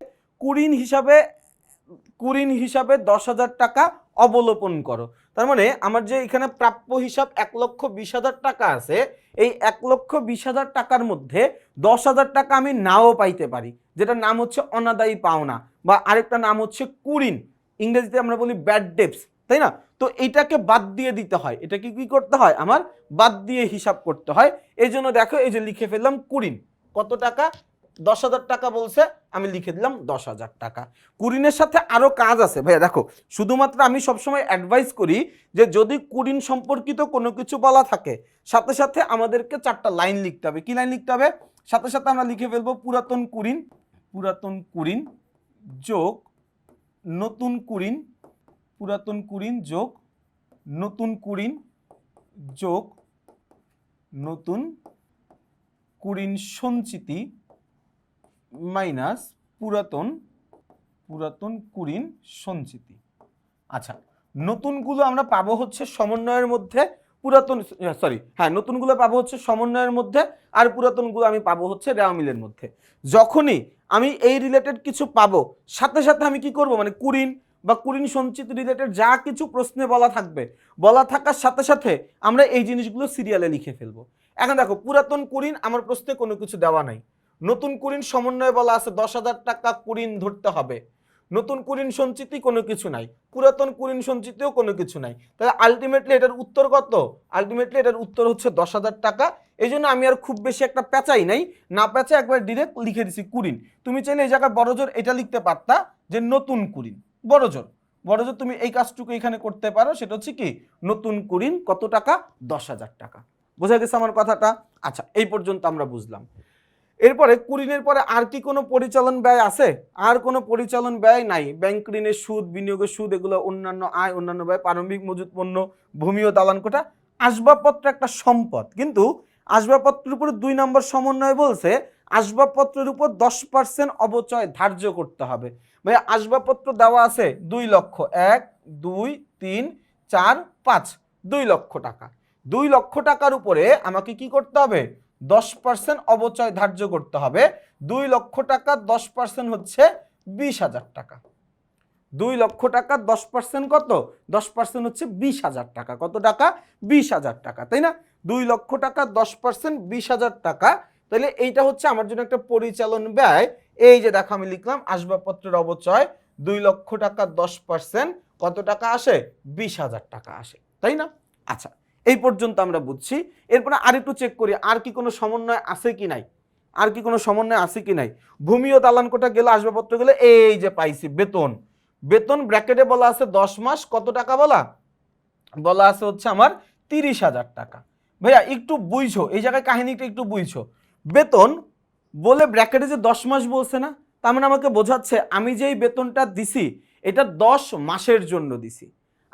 কুরিন হিসাবে 10,000 টাকা অবলোপন করো। তার মানে আমার যে এখানে প্রাপ্য হিসাব 1,20,000 টাকা আছে, এই 1,20,000 টাকার মধ্যে 10,000 টাকা আমি নাও পাইতে পারি, যেটার নাম হচ্ছে অনাদায়ী পাওনা, বা আরেকটা নাম হচ্ছে কুরিন, ইংরেজিতে আমরা বলি ব্যাড ডেপস, তাই না? তো এইটাকে বাদ দিয়ে দিতে হয়, এটাকে কি করতে হয়? আমার বাদ দিয়ে হিসাব করতে হয়। এই জন্য দেখো এই যে লিখে ফেললাম কুরিন, কত টাকা? 10,000 টাকা বলছে, আমি লিখে দিলাম 10,000 টাকা। কুরিনের সাথে আরো কাজ আছে ভাইয়া, দেখো শুধুমাত্র আমি সবসময় অ্যাডভাইস করি যে যদি কুরিন সম্পর্কিত কোনো কিছু বলা থাকে, সাথে সাথে আমাদেরকে 4টা লাইন লিখতে হবে। কি লাইন লিখতে হবে? সাথে সাথে আমরা লিখে ফেলবো পুরাতন কুরিন, পুরাতন কুরিন যোগ নতুন কুরিন, পুরাতন কুরিন যোগ নতুন কুরিন যোগ নতুন কুরিন সঞ্চিতি মাইনাস পুরাতন কুরিন সঞ্চিতি। আচ্ছা, নতুনগুলো আমরা পাবো হচ্ছে সমন্বয়ের মধ্যে, নতুনগুলো পাবো হচ্ছে সমন্বয়ের মধ্যে, আর পুরাতনগুলো আমি পাবো হচ্ছে রেওয়া মিলের মধ্যে। যখনই আমি এই রিলেটেড কিছু পাবো, সাথে সাথে আমি কি করব? মানে কুরিন বা কুরিন সঞ্চিত রিলেটেড যা কিছু প্রশ্নে বলা থাকবে, বলা থাকার সাথে সাথে আমরা এই জিনিসগুলো সিরিয়ালে লিখে ফেলবো। এখন দেখো, পুরাতন কুরিন আমার প্রশ্নে কোনো কিছু দেওয়া নাই, নতুন কুরিন সমন্বয় বলা আছে 10,000 টাকা কুরিন ধরতে হবে, নতুন কুরিন সঞ্চিতি কোনো কিছু নাই, পুরাতন কুরিন সঞ্চিতিও কোনো কিছু নাই। তাহলে আলটিমেটলি এটার উত্তর কত? আলটিমেটলি এটার উত্তর হচ্ছে 10,000 টাকা। এই জন্য আমি আর খুব বেশি একটা পেঁচাই নাই, না পেঁচা একবার ডিরেক্ট লিখে দিছি কুরিন। তুমি চাইলে এই জায়গায় বড়জোর এটা লিখতে পারতা যে নতুন কুরিন, বড়জোর তুমি এই কাজটুকু এখানে করতে পারো, সেটা হচ্ছে কি নতুন কুরিন কত টাকা? 10,000 টাকা। বোঝা গেছে আমার কথাটা? আচ্ছা, এই পর্যন্ত আমরা বুঝলাম। এরপরে কুরিনের পরে আর কি কোনো পরিচালন ব্যয় আছে? আর কোনো পরিচালন ব্যয় নাই। ব্যাংক ঋণের সুদ, বিনিয়োগের সুদ, এগুলো অন্যান্য আয়, অন্যান্য ব্যয়। প্রারম্ভিক মজুত পণ্য, ভূমি ও দালান কোঠা। আসবাবপত্র একটা সম্পদ, কিন্তু আসবাবপত্রের উপরে 2 নম্বর সমন্বয় বলছে আসবাবপত্রের উপর 10% অবচয় ধার্য করতে হবে। ভাই আসবাবপত্র দেওয়া আছে 2 লক্ষ, 1 2 3 4 5, 2 লক্ষ টাকা। 2 লক্ষ টাকার উপরে আমাকে কি করতে হবে? 10% অবচয় ধার্য করতে হবে। 2 লক্ষ টাকা 10% হচ্ছে 20,000 টাকা। 2 লক্ষ টাকা 10% কত? 10% হচ্ছে 20,000 টাকা। কত টাকা? 20,000 টাকা, তাই না? 2 লক্ষ টাকা 10% 20,000 টাকা। তাহলে এইটা হচ্ছে আমার জন্য একটা পরিচালন ব্যয়। এই যে দেখো আমি লিখলাম আসবাবপত্রের অবচয় 2 লক্ষ টাকা 10% কত টাকা আসে? 20,000 টাকা আসে, তাই না? আচ্ছা, এই পর্যন্ত আমরা বুঝছি। এরপরে আরেকটু চেক করি আর কি কোনো সমন্বয় আছে কি নাই। আর কি কোনো সমন্বয় আছে কি নাই? ভূমি ও দালান কোঠা গেলে, আসবাবপত্র গেলে, এই যে পাইছি বেতন। বেতন ব্র্যাকেটে বলা আছে 10 মাস, কত টাকা বলা আছে হচ্ছে আমার 30,000 টাকা। ভাইয়া একটু বুঝছো, এই জায়গায় কাহিনীটা একটু বুঝছো। বেতন বলে ব্র্যাকেটে যে 10 মাস বলছে না, তার মানে আমাকে বোঝাচ্ছে আমি যেই বেতনটা দিছি এটা 10 মাসের জন্য দিছি।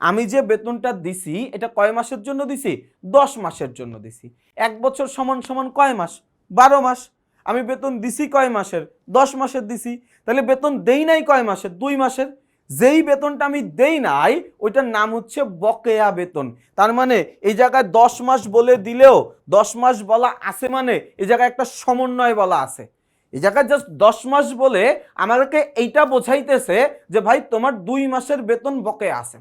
আমি যে বেতনটা দিছি এটা কয় মাসের জন্য দিছি? 10 মাসের জন্য দিছি। 1 বছর সমান সমান কয় মাস? 12 মাস। আমি বেতন দিছি কয় মাসের? 10 মাসের দিছি। তাহলে বেতন দেই নাই কয় মাসের? 2 মাসের। যেই বেতনটা আমি দেই নাই ওইটার নাম হচ্ছে বকেয়া বেতন। তার মানে এই জায়গায় 10 মাস বলে দিলেও 10 মাস বলা আছে, মানে এই জায়গায় একটা সমন্বয় বলা আছে। এই জায়গায় জাস্ট 10 মাস বলে আমাদেরকে এইটা বোঝাইতেছে যে ভাই তোমার 2 মাসের বেতন বকেয়া আছে।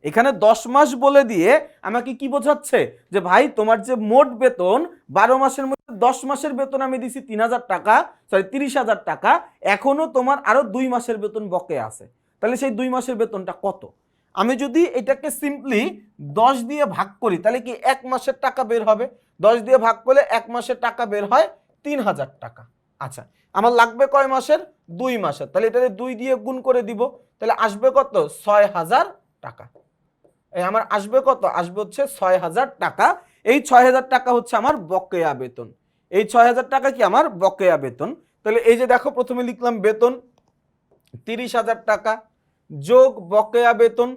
এখানে 10 মাস বলে দিয়ে আমাকে কি বোঝাচ্ছে যে ভাই তোমার যে মোট বেতন 12 মাসের মধ্যে 10 মাসের বেতন আমি দিছি 3,000 টাকা, সরি 30,000 টাকা, এখনো তোমার আরো 2 মাসের বেতন বকেয়া আছে। তাহলে সেই 2 মাসের বেতনটা কত? আমি যদি এটাকে সিম্পলি 10 দিয়ে ভাগ করি তাহলে কি 1 মাসের টাকা বের হবে। 10 দিয়ে ভাগ করলে 1 মাসের টাকা বের হয় 3,000 টাকা। আচ্ছা, আমার লাগবে কয় মাসের? 2 মাসের। তাহলে এটাকে 2 দিয়ে গুণ করে দিব, তাহলে আসবে কত? 6,000 টাকা। আমার আসবে কত? আসবে হচ্ছে 6,000 টাকা। এই 6,000 টাকা হচ্ছে আমার বকেয়া বেতন। এই 6,000 টাকা কি আমার বকেয়া বেতন। তাহলে এই যে দেখো প্রথমে লিখলাম বেতন 30,000 টাকা যোগ বকেয়া বেতন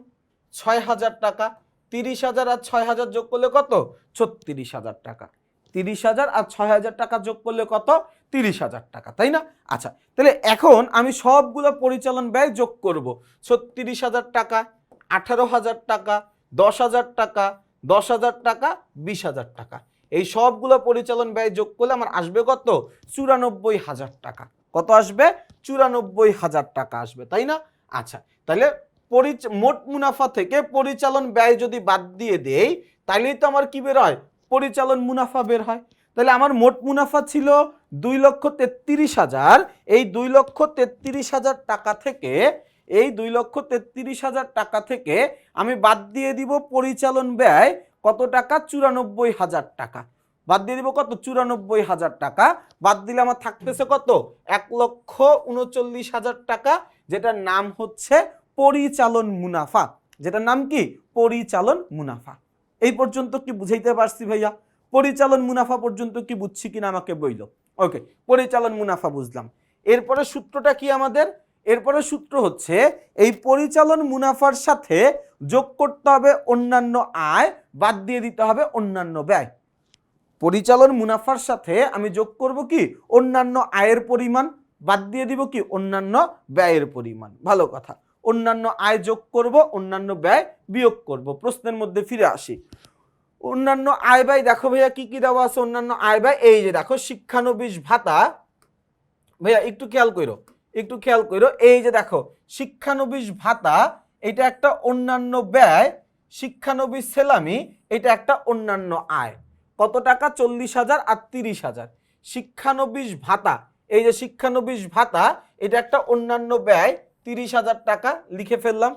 6,000 টাকা। 30,000 আর 6,000 যোগ করলে কত? 36,000 টাকা। 30,000 আর 6,000 টাকা যোগ করলে কত? 30,000 টাকা, তাই না? আচ্ছা, তাহলে এখন আমি সবগুলো পরিচালন ব্যয় যোগ করব। 36,000 টাকা, 18,000 টাকা, 10,000 টাকা, 10,000 টাকা, 20,000 টাকা, এই সবগুলো পরিচালন ব্যয় যোগ করলে আমার আসবে কত? 94,000 টাকা। কত আসবে? 94,000 টাকা আসবে, তাই না? আচ্ছা, তাহলে মোট মুনাফা থেকে পরিচালন ব্যয় যদি বাদ দিয়ে দেই তাহলেই তো আমার কি বের হয়? পরিচালন মুনাফা বের হয়। তাহলে আমার মোট মুনাফা ছিল 2,33,000। এই 2,33,000 টাকা থেকে, এই 2,33,000 টাকা থেকে আমি বাদ দিয়ে দিব পরিচালন ব্যয় কত টাকা? 94,000 টাকা। বাদ দিয়ে দিব কত? 94,000 টাকা। বাদ দিলে আমার থাকতেছে কত? 1,39,000 টাকা, যেটার নাম হচ্ছে পরিচালন মুনাফা। যেটার নাম কি? পরিচালন মুনাফা। এই পর্যন্ত কি বুঝাইতে পারছি ভাইয়া? পরিচালন মুনাফা পর্যন্ত কি বুঝছি কিনা আমাকে বইল। ওকে, পরিচালন মুনাফা বুঝলাম। এরপরে সূত্রটা কি আমাদের? এরপরে সূত্র হচ্ছে এই পরিচালন মুনাফার সাথে যোগ করতে হবে অন্যান্য আয়, বাদ দিয়ে দিতে হবে অন্যান্য ব্যয়। পরিচালন মুনাফার সাথে আমি যোগ করব কি? অন্যান্য আয়ের পরিমাণ, বাদ দিয়ে দিব কি? অন্যান্য ব্যয়ের পরিমাণ। ভালো কথা, অন্যান্য আয় যোগ করব, অন্যান্য ব্যয় বিয়োগ করব। প্রশ্নের মধ্যে ফিরে আসি। অন্যান্য আয় ব্যয় দেখো ভাইয়া কি কি দেওয়া আছে? অন্যান্য আয় ব্যয় এই যে দেখো শিক্ষানবিশ ভাতা। ভাইয়া একটু খেয়াল করো, একটু খেয়াল করো, এই যে দেখো শিক্ষানবিশ ভাতা এটা একটা অন্যান্য ব্যয়, শিক্ষানবিশ সেলামি এটা একটা অন্যান্য আয়। কত টাকা? 40,000 আর 30,000। শিক্ষানবিশ ভাতা, এই যে শিক্ষানবিশ ভাতা এটা একটা অন্যান্য ব্যয় 30,000 টাকা লিখে ফেললাম।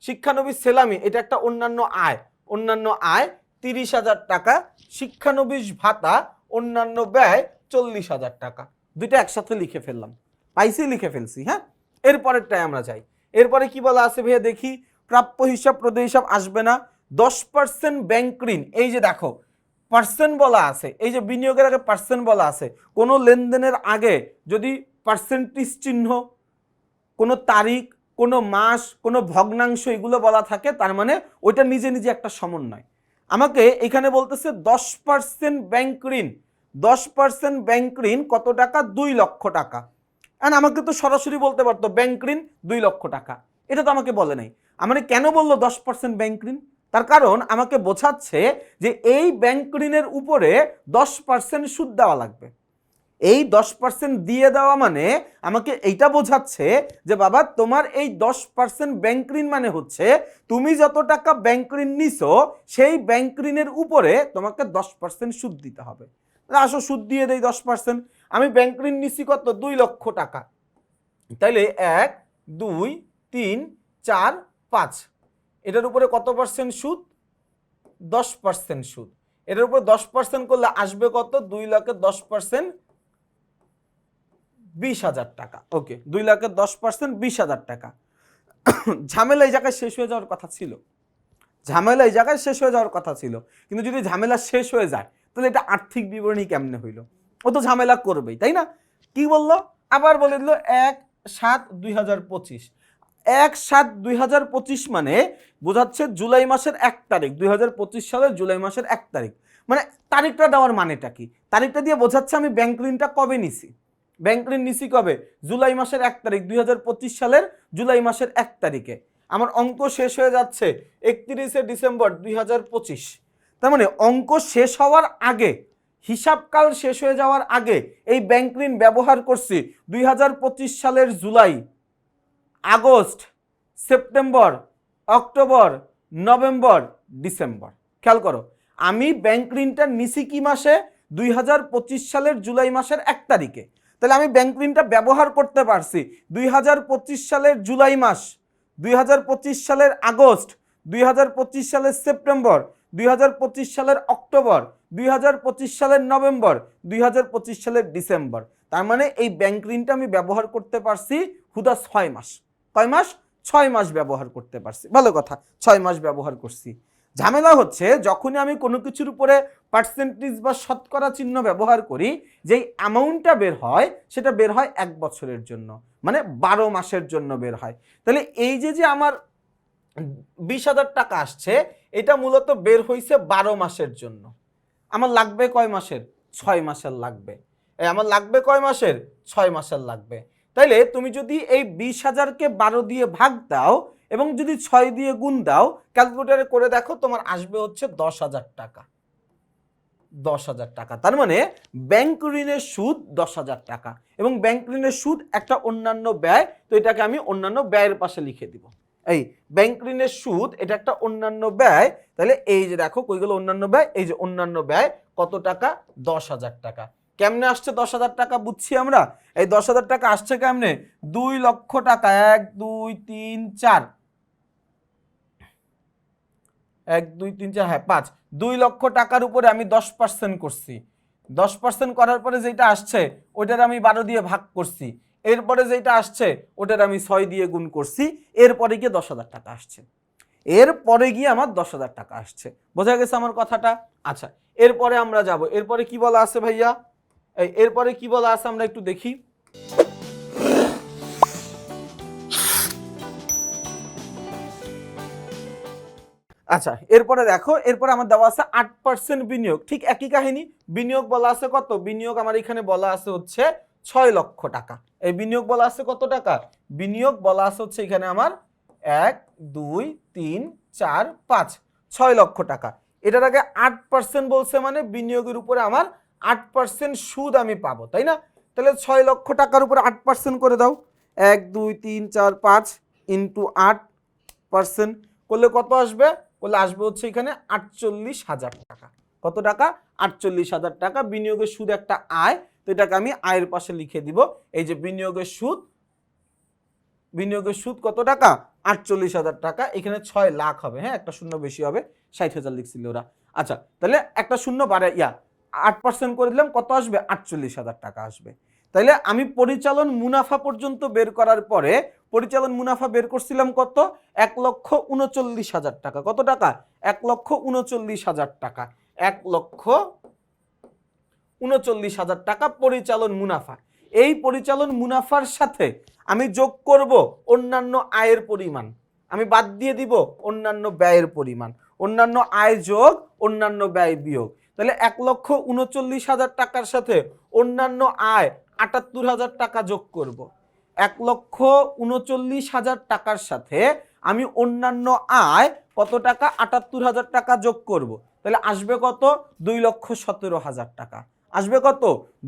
শিক্ষানবিশ সেলামি এটা একটা অন্যান্য আয়, অন্যান্য আয় 30,000 টাকা। শিক্ষানবিশ ভাতা অন্যান্য ব্যয় 40,000 টাকা। দুইটা একসাথে লিখে ফেললাম, পাইছি, লিখে ফেলছি। হ্যাঁ, এরপরেরটাই আমরা যাই। এরপরে কি বলা আছে ভাইয়া দেখি? প্রাপ্য হিসাব প্রদেয় হিসাব আসবে না। 10% ব্যাংক ঋণ, এই যে দেখো পার্সেন্ট বলা আছে, এই যে বিনিয়োগের আগে পার্সেন্ট বলা আছে। কোনো লেনদেনের আগে যদি পার্সেন্টেজ চিহ্ন, কোনো তারিখ, কোনো মাস, কোনো ভগ্নাংশ এগুলো বলা থাকে তার মানে ওইটা নিজে নিজে একটা সমন্বয়। আমাকে এখানে বলতেছে 10% ব্যাংক ঋণ। 10% ব্যাংক ঋণ কত টাকা? 2 লক্ষ টাকা। এন্ড আমাকে তো সরাসরি বলতে পারতো ব্যাংক ঋণ 2 লক্ষ টাকা, এটা তো আমাকে বলে নাই। আমার কেন বললো 10% ব্যাংক ঋণ? তার কারণ আমাকে বোঝাচ্ছে যে এই ব্যাংক ঋণের উপরে 10% সুদ দেওয়া লাগবে। এই 10% দিয়ে দেওয়া মানে আমাকে এইটা বোঝাচ্ছে যে বাবা তোমার এই 10% ব্যাংক ঋণ মানে হচ্ছে তুমি যত টাকা ব্যাংক ঋণ নিছো সেই ব্যাংক ঋণের উপরে তোমাকে 10% সুদ দিতে হবে। আসো সুদ দিয়ে দেই 10%। আমি ব্যাংক ঋণ নিছি কত? 2 লক্ষ টাকা। তাইলে 1, 2, 3, 4, 5, এটার উপরে কত পার্সেন্ট সুদ? 10% সুদ। এটার উপর 10% করলে আসবে কত? 2,10% 20,000 টাকা। ওকে, 2,10% 20,000 টাকা। ঝামেলা এই জায়গায় শেষ হয়ে যাওয়ার কথা ছিল, ঝামেলা এই জায়গায় শেষ হয়ে যাওয়ার কথা ছিল। কিন্তু যদি ঝামেলা শেষ হয়ে যায় তাহলে এটা আর্থিক বিবরণী কেমনে হইল? ও তো ঝামেলা করবেই, তাই না? কি বললো? আবার বলে দিল 1/7/2025। 1/7/2025 মানে বোঝাচ্ছে জুলাই মাসের 1 তারিখ, 2025 সালের জুলাই মাসের 1 তারিখ। মানে তারিখটা দেওয়ার মানেটা কি? তারিখটা দিয়ে বোঝাচ্ছে আমি ব্যাংক ঋণটা কবে নিছি। ব্যাংক ঋণ নিছি কবে? জুলাই মাসের 1 তারিখ, 2025 সালের জুলাই মাসের 1 তারিখে। আমার অঙ্ক শেষ হয়ে যাচ্ছে 31শে ডিসেম্বর 2025। তার মানে অঙ্ক শেষ হওয়ার আগে, হিসাবকাল শেষ হয়ে যাওয়ার আগে এই ব্যাংক ঋণ ব্যবহার করছি 2025 সালের July, August, September, October, November, December. খেয়াল করো, আমি ব্যাংক ঋণটা নিছি কি মাসে? 2025 সালের জুলাই মাসের 1 তারিখে। তাহলে আমি ব্যাংক ঋণটা ব্যবহার করতে পারছি 2025 সালের জুলাই মাস, 2025 সালের আগস্ট, 2025 সালের সেপ্টেম্বর, 2025 সালের অক্টোবর, 2025 সালের নভেম্বর, 2025 সালের ডিসেম্বর। তার মানে এই ব্যাংক ঋণটা আমি ব্যবহার করতে পারছি হুদা 6 মাস। কয় মাস? 6 মাস ব্যবহার করতে পারছি। ভালো কথা, 6 মাস ব্যবহার করছি। ঝামেলা হচ্ছে যখনই আমি কোনো কিছুর উপরে পার্সেন্টেজ বা শতকরা চিহ্ন ব্যবহার করি, যেই অ্যামাউন্টটা বের হয় সেটা বের হয় 1 বছরের জন্য, মানে 12 মাসের জন্য বের হয়। তাহলে এই যে আমার 20,000 টাকা আসছে, এটা মূলত বের হইছে 12 মাসের জন্য। আমার লাগবে কয় মাসের? 6 মাসের লাগবে। আমার লাগবে কয় মাসের? 6 মাসের লাগবে। তাইলে তুমি যদি এই 20,000কে 12 দিয়ে ভাগ দাও এবং যদি 6 দিয়ে গুণ দাও, ক্যালকুলেটরে করে দেখো, তোমার আসবে হচ্ছে 10,000 টাকা। 10,000 টাকা। তার মানে ব্যাংক ঋণের সুদ 10,000 টাকা, এবং ব্যাংক ঋণের সুদ একটা অন্যান্য ব্যয়, তো এটাকে আমি অন্যান্য ব্যয়ের পাশে লিখে দিব। এই ব্যাংক ঋণের সুদ এটা একটা অন্যান্য ব্যয়। তাহলে এই যে দেখো কই গেল অন্যান্য ব্যয়, এই যে অন্যান্য ব্যয় কত টাকা? 10,000 টাকা। কেমনে আসছে 10,000 টাকা? বুঝছি আমরা। এই 10,000 টাকা আসছে কেমনে? 2 লক্ষ টাকা, 1 2 3 4, 1 2 3 4, হ্যাঁ 5, 2 লক্ষ টাকার উপরে আমি 10% করছি। 10% করার পরে যেটা আসছে ওইটার আমি 12 দিয়ে ভাগ করছি, এরপরে যেটা আসছে ওটার আমি 6 দিয়ে গুণ করছি, এরপরে গিয়ে 10,000 টাকা আসছে। এরপরে গিয়ে আমার 10,000 টাকা আসছে। বোঝা গেছে আমার কথাটা? আচ্ছা, এরপরে আমরা যাব। এরপরে কি বলা আছে ভাইয়া? এরপরে কি বলা আছে আমরা একটু দেখি। আচ্ছা, এরপরে দেখো, এরপরে আমার দেওয়া আছে 8% বিনিয়োগ। ঠিক একই কাহিনী। বিনিয়োগ বলা আছে কত? বিনিয়োগ আমার এখানে বলা আছে হচ্ছে 6 লক্ষ টাকা। এই বিনিয়োগ বলা আছে কত টাকা? বিনিয়োগ বলা আছে হচ্ছে এখানে আমার 1 2 3 4 5, 6 লক্ষ টাকা। এটার আগে 8% বলছে, মানে বিনিয়োগের উপরে আমার 8% সুদ আমি পাবো, তাই না? তাহলে 6 লক্ষ টাকার উপরে 8% করে দাও। 1 2 3 4 5 ইন্টু 8% করলে কত আসবে? করলে আসবে হচ্ছে এখানে 48,000 টাকা। কত টাকা? 48,000 টাকা। বিনিয়োগের সুদ একটা আয়, তো এটাকে আমি আয়ের পাশে লিখে দিব। এই যে বিনিয়োগের সুদ, বিনিয়োগের সুদ কত টাকা? 48,000 টাকা। এখানে 6 লাখ হবে, হ্যাঁ একটা শূন্য বেশি হবে, 60,000 লিখছিল ওরা। আচ্ছা, তাহলে একটা শূন্য বাড়ে 8% করে দিলাম, কত আসবে? 48,000 টাকা আসবে। তাইলে আমি পরিচালন মুনাফা পর্যন্ত বের করার পরে, পরিচালন মুনাফা বের করছিলাম কত? 1,39,000 টাকা। কত টাকা? 1,39,000 টাকা। 1,39,000 টাকা পরিচালন মুনাফা। এই পরিচালন মুনাফার সাথে আমি যোগ করব অন্যান্য আয়ের পরিমাণ, আমি বাদ দিয়ে দিব অন্যান্য ব্যয়ের পরিমাণ। অন্যান্য আয় যোগ অন্যান্য ব্যয় বিয়োগ। তাহলে 1,39,000 টাকার সাথে অন্যান্য আয় 78,000 টাকা যোগ করব। 1,39,000 টাকার সাথে আমি অন্যান্য আয় কত টাকা? 78,000 টাকা যোগ করব। তাহলে আসবে কত? 2,17,000 টাকা। আসবে কত?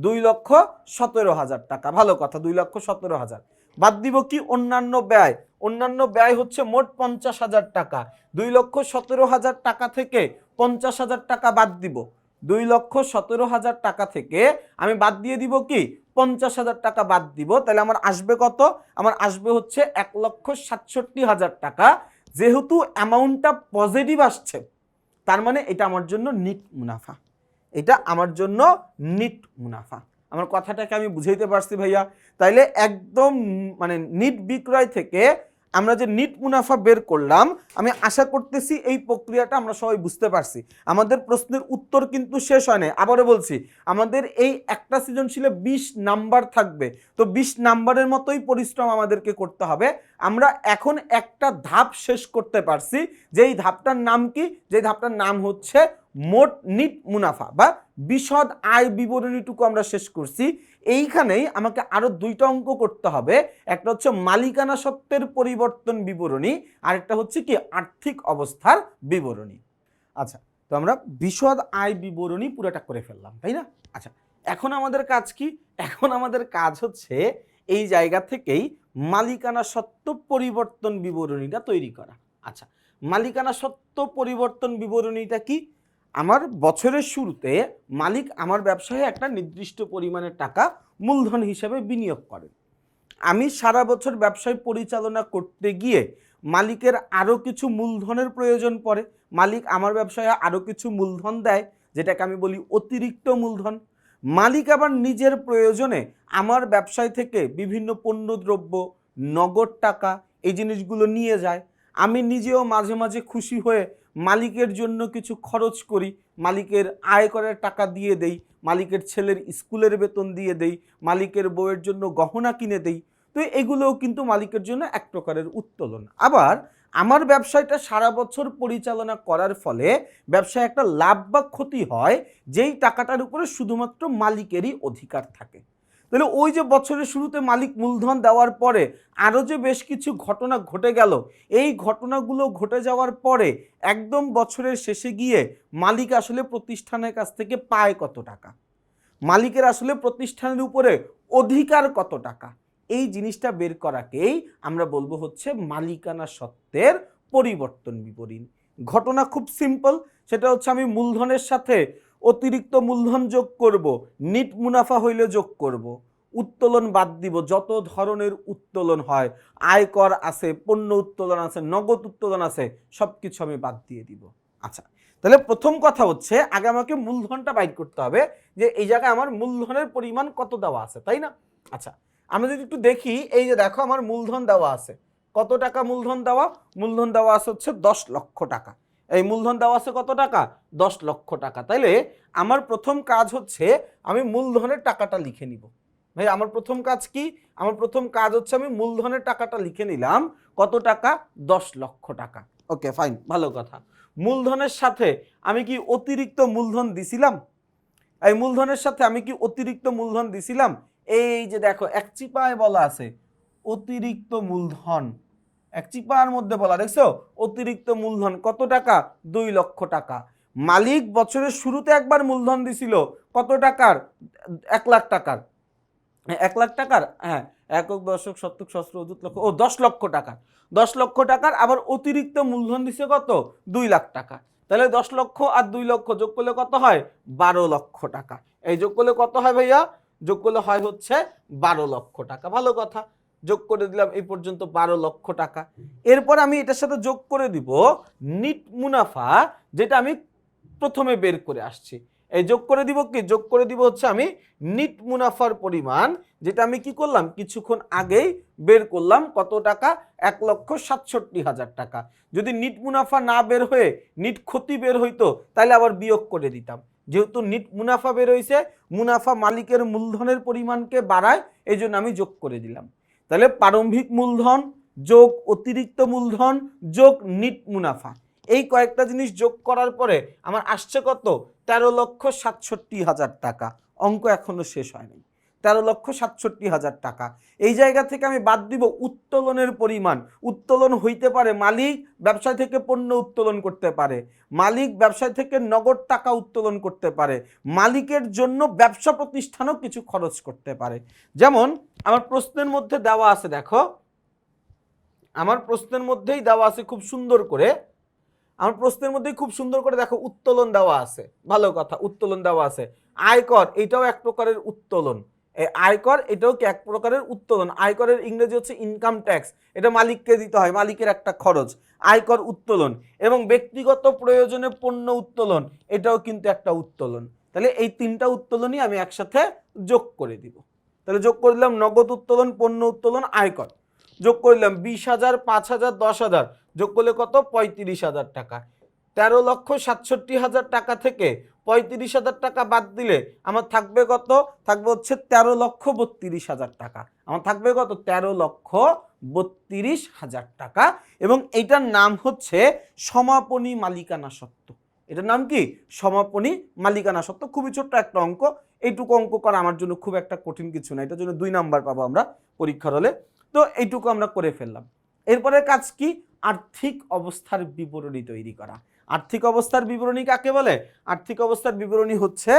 2,17,000 টাকা। ভালো কথা, 2,17,000। বাদ দিব কি? অন্যান্য ব্যয়। অন্যান্য ব্যয় হচ্ছে মোট 50,000 টাকা। 2,17,000 টাকা থেকে 50,000 টাকা বাদ দিব। 2,17,000 টাকা থেকে আমি বাদ দিয়ে দিব কি? 50,000 টাকা বাদ দিব। তাহলে আমার আসবে কত? আমার আসবে হচ্ছে 1,67,000 টাকা। যেহেতু অ্যামাউন্টটা পজিটিভ আসছে, তার মানে এটা আমার জন্য নিট মুনাফা, এটা আমার জন্য নিট মুনাফা। আমার কথাটাকে আমি বুঝাইতে পারছি ভাইয়া? তাইলে একদম মানে নিট বিক্রয় থেকে আমরা যে নিট মুনাফা বের করলাম, আমি আশা করতেছি এই প্রক্রিয়াটা আমরা সবাই বুঝতে পারছি। আমাদের প্রশ্নের উত্তর কিন্তু শেষ হয় নাই, আবারও বলছি আমাদের এই একটা সৃজনশীলে 20 নাম্বার থাকবে, তো 20 নাম্বারের মতোই পরিশ্রম আমাদেরকে করতে হবে। আমরা এখন একটা ধাপ শেষ করতে পারছি, যেই ধাপটার নাম কি? যে ধাপটার নাম হচ্ছে মোট নিট মুনাফা বা বিশদ আয় বিবরণীটুকু আমরা শেষ করছি। এইখানেই আমাকে আরো 2টা অঙ্ক করতে হবে, একটা হচ্ছে মালিকানা সত্ত্বের পরিবর্তন বিবরণী, আর একটা হচ্ছে কি আর্থিক অবস্থার বিবরণী। আচ্ছা, তো আমরা বিশদ আয় বিবরণী পুরোটা করে ফেললাম, তাই না? আচ্ছা, এখন আমাদের কাজ কি? এখন আমাদের কাজ হচ্ছে এই জায়গা থেকেই মালিকানা সত্ত্ব পরিবর্তন বিবরণীটা তৈরি করা। আচ্ছা, মালিকানা সত্ত্ব পরিবর্তন বিবরণীটা কি? আমার বছরের শুরুতে মালিক আমার ব্যবসায় একটা নির্দিষ্ট পরিমাণের টাকা মূলধন হিসেবে বিনিয়োগ করেন। আমি সারা বছর ব্যবসায় পরিচালনা করতে গিয়ে মালিকের আরও কিছু মূলধনের প্রয়োজন পড়ে, মালিক আমার ব্যবসায় আরও কিছু মূলধন দেয়, যেটাকে আমি বলি অতিরিক্ত মূলধন। মালিক আবার নিজের প্রয়োজনে আমার ব্যবসায় থেকে বিভিন্ন পণ্যদ্রব্য, নগদ টাকা, এই জিনিসগুলো নিয়ে যায়। আমি নিজেও মাঝে মাঝে খুশি হয়ে মালিকের জন্য কিছু খরচ করি, মালিকের আয় করার টাকা দিয়ে দেই, মালিকের ছেলের স্কুলের বেতন দিয়ে দেই, মালিকের বউয়ের জন্য গহনা কিনে দেই। তো এগুলোও কিন্তু মালিকের জন্য এক প্রকারের উত্তোলন। আবার আমার ব্যবসায়টা সারা বছর পরিচালনা করার ফলে ব্যবসায় একটা লাভ বা ক্ষতি হয়, যেই টাকাটার উপরে শুধুমাত্র মালিকেরই অধিকার থাকে। তাহলে ওই যে বছরের শুরুতে মালিক মূলধন দেওয়ার পরে আরও যে বেশ কিছু ঘটনা ঘটে গেল, এই ঘটনাগুলো ঘটে যাওয়ার পরে একদম বছরের শেষে গিয়ে মালিক আসলে প্রতিষ্ঠানের কাছ থেকে পায় কত টাকা, মালিকের আসলে প্রতিষ্ঠানের উপরে অধিকার কত টাকা, এই জিনিসটা বের করাকেই আমরা বলবো হচ্ছে মালিকানা সত্ত্বের পরিবর্তন বিবরণী। ঘটনা খুব সিম্পল, সেটা হচ্ছে আমি মূলধনের সাথে অতিরিক্ত মূলধন যোগ করব, নিট মুনাফা হইলে যোগ করব, উত্তোলন বাদ দিব, যত ধরনের উত্তোলন হয়, আয়কর আছে, পণ্য উত্তোলন আছে, নগদ উত্তোলন আছে, সব কিছু আমি বাদ দিয়ে দিব। আচ্ছা, তাহলে প্রথম কথা হচ্ছে আগে আমাকে মূলধনটা বাইর করতে হবে, যে এই জায়গায় আমার মূলধনের পরিমাণ কত দেওয়া আছে, তাই না? আচ্ছা, আমরা যদি একটু দেখি, এই যে দেখো আমার মূলধন দেওয়া আছে, কত টাকা মূলধন দেওয়া? মূলধন দেওয়া আছে হচ্ছে 10 লক্ষ টাকা। এই মূলধন দেওয়া আছে কত টাকা? 10 লক্ষ টাকা। তাইলে আমার প্রথম কাজ হচ্ছে আমি মূলধনের টাকাটা লিখে নিব। ভাই আমার প্রথম কাজ কি? আমার প্রথম কাজ হচ্ছে আমি মূলধনের টাকাটা লিখে নিলাম। কত টাকা? 10 লক্ষ টাকা। ওকে ফাইন, ভালো কথা। মূলধনের সাথে আমি কি অতিরিক্ত মূলধন দিছিলাম? এই মূলধনের সাথে আমি কি অতিরিক্ত মূলধন দিছিলাম? এই যে দেখো এক চিপায় বলা আছে অতিরিক্ত মূলধন, এক চিপার মধ্যে বলা, দেখছো অতিরিক্ত মূলধন কত টাকা? 2 লক্ষ টাকা। মালিক বছরের শুরুতে একবার মূলধন দিছিল কত টাকার? 1 লাখ টাকার। 1 লাখ টাকার, হ্যাঁ, একক দশক শতক সহস্র অযুত লক্ষ, ও 10 লক্ষ টাকা। 10 লক্ষ টাকার আবার অতিরিক্ত মূলধন দিছে কত? 2 লাখ টাকা। তাহলে 10 লক্ষ আর 2 লক্ষ যোগ করলে কত হয়? 12 লক্ষ টাকা। এই যোগ করলে কত হয় ভাইয়া? যোগ করলে হয় হচ্ছে 12 লক্ষ টাকা। ভালো কথা, যোগ করে দিলাম এই পর্যন্ত 12 লক্ষ টাকা। এরপর আমি এটার সাথে যোগ করে দিব নিট মুনাফা, যেটা আমি প্রথমে বের করে আসছি। এই যোগ করে দিব কি? যোগ করে দিব হচ্ছে আমি নিট মুনাফার পরিমাণ, যেটা আমি কি করলাম কিছুক্ষণ আগেই বের করলাম। কত টাকা? 1,67,000 টাকা। যদি নিট মুনাফা না বের হয়ে নিট ক্ষতি বের হইতো তাহলে আবার বিয়োগ করে দিতাম। যেহেতু নিট মুনাফা বের হয়েছে, মুনাফা মালিকের মূলধনের পরিমাণকে বাড়ায়, এই জন্য আমি যোগ করে দিলাম। তাহলে প্রারম্ভিক মূলধন যোগ অতিরিক্ত মূলধন যোগ নিট মুনাফা, এই কয়েকটা জিনিস যোগ করার পরে আমার আসছে কত? 13,67,000 টাকা। অঙ্ক এখনো শেষ হয়নি। 13,67,000 টাকা। এই জায়গা থেকে আমি বাদ দিব উত্তোলনের পরিমাণ। উত্তোলন হইতে পারে মালিক ব্যবসায় থেকে পণ্য উত্তোলন করতে পারে, মালিক ব্যবসায় থেকে নগদ টাকা উত্তোলন করতে পারে, মালিকের জন্য ব্যবসা প্রতিষ্ঠানও কিছু খরচ করতে পারে। যেমন আমার প্রশ্নের মধ্যে দেওয়া আছে, দেখো আমার প্রশ্নের মধ্যেই দেওয়া আছে খুব সুন্দর করে, আমার প্রশ্নের মধ্যেই খুব সুন্দর করে দেখো উত্তোলন দেওয়া আছে। ভালো কথা, উত্তোলন দেওয়া আছে। আয়কর, এটাও এক প্রকারের উত্তোলন। এই আয়কর এটাও কি এক প্রকারের উত্তোলন। আয়করের ইংরেজি হচ্ছে ইনকাম ট্যাক্স, এটা মালিককে দিতে হয়, মালিকের একটা খরচ। আয়কর উত্তোলন এবং ব্যক্তিগত প্রয়োজনে পণ্য উত্তোলন, এটাও কিন্তু একটা উত্তোলন। তাহলে এই তিনটা উত্তোলনই আমি একসাথে যোগ করে দিব। তাহলে যোগ করে দিলাম নগদ উত্তোলন, পণ্য উত্তোলন, আয়কর। যোগ করলাম 20,000, 5,000, 10,000, যোগ করলে কত? 35,000 টাকা। 13,67,000 টাকা থেকে 35,000 টাকা বাদ দিলে আমার থাকবে কত? থাকবে হচ্ছে 13,32,000 টাকা। আমার থাকবে কত? 13,32,000 টাকা। এবং এইটার নাম হচ্ছে সমাপনী মালিকানা সত্ত্ব। এটার নাম কি? সমাপনী মালিকানা সত্ত্ব। খুবই ছোট্ট একটা অঙ্ক, এইটুকু অঙ্ক করা আমার জন্য খুব একটা কঠিন কিছু না, এটার জন্য 2 নাম্বার পাবো আমরা পরীক্ষার হলে। তো এইটুকু আমরা করে ফেললাম। এরপরের কাজ কি? আর্থিক অবস্থার বিবরণী তৈরি করা। আর্থিক অবস্থার বিবরণী কাকে বলে? আর্থিক অবস্থার বিবরণী হচ্ছে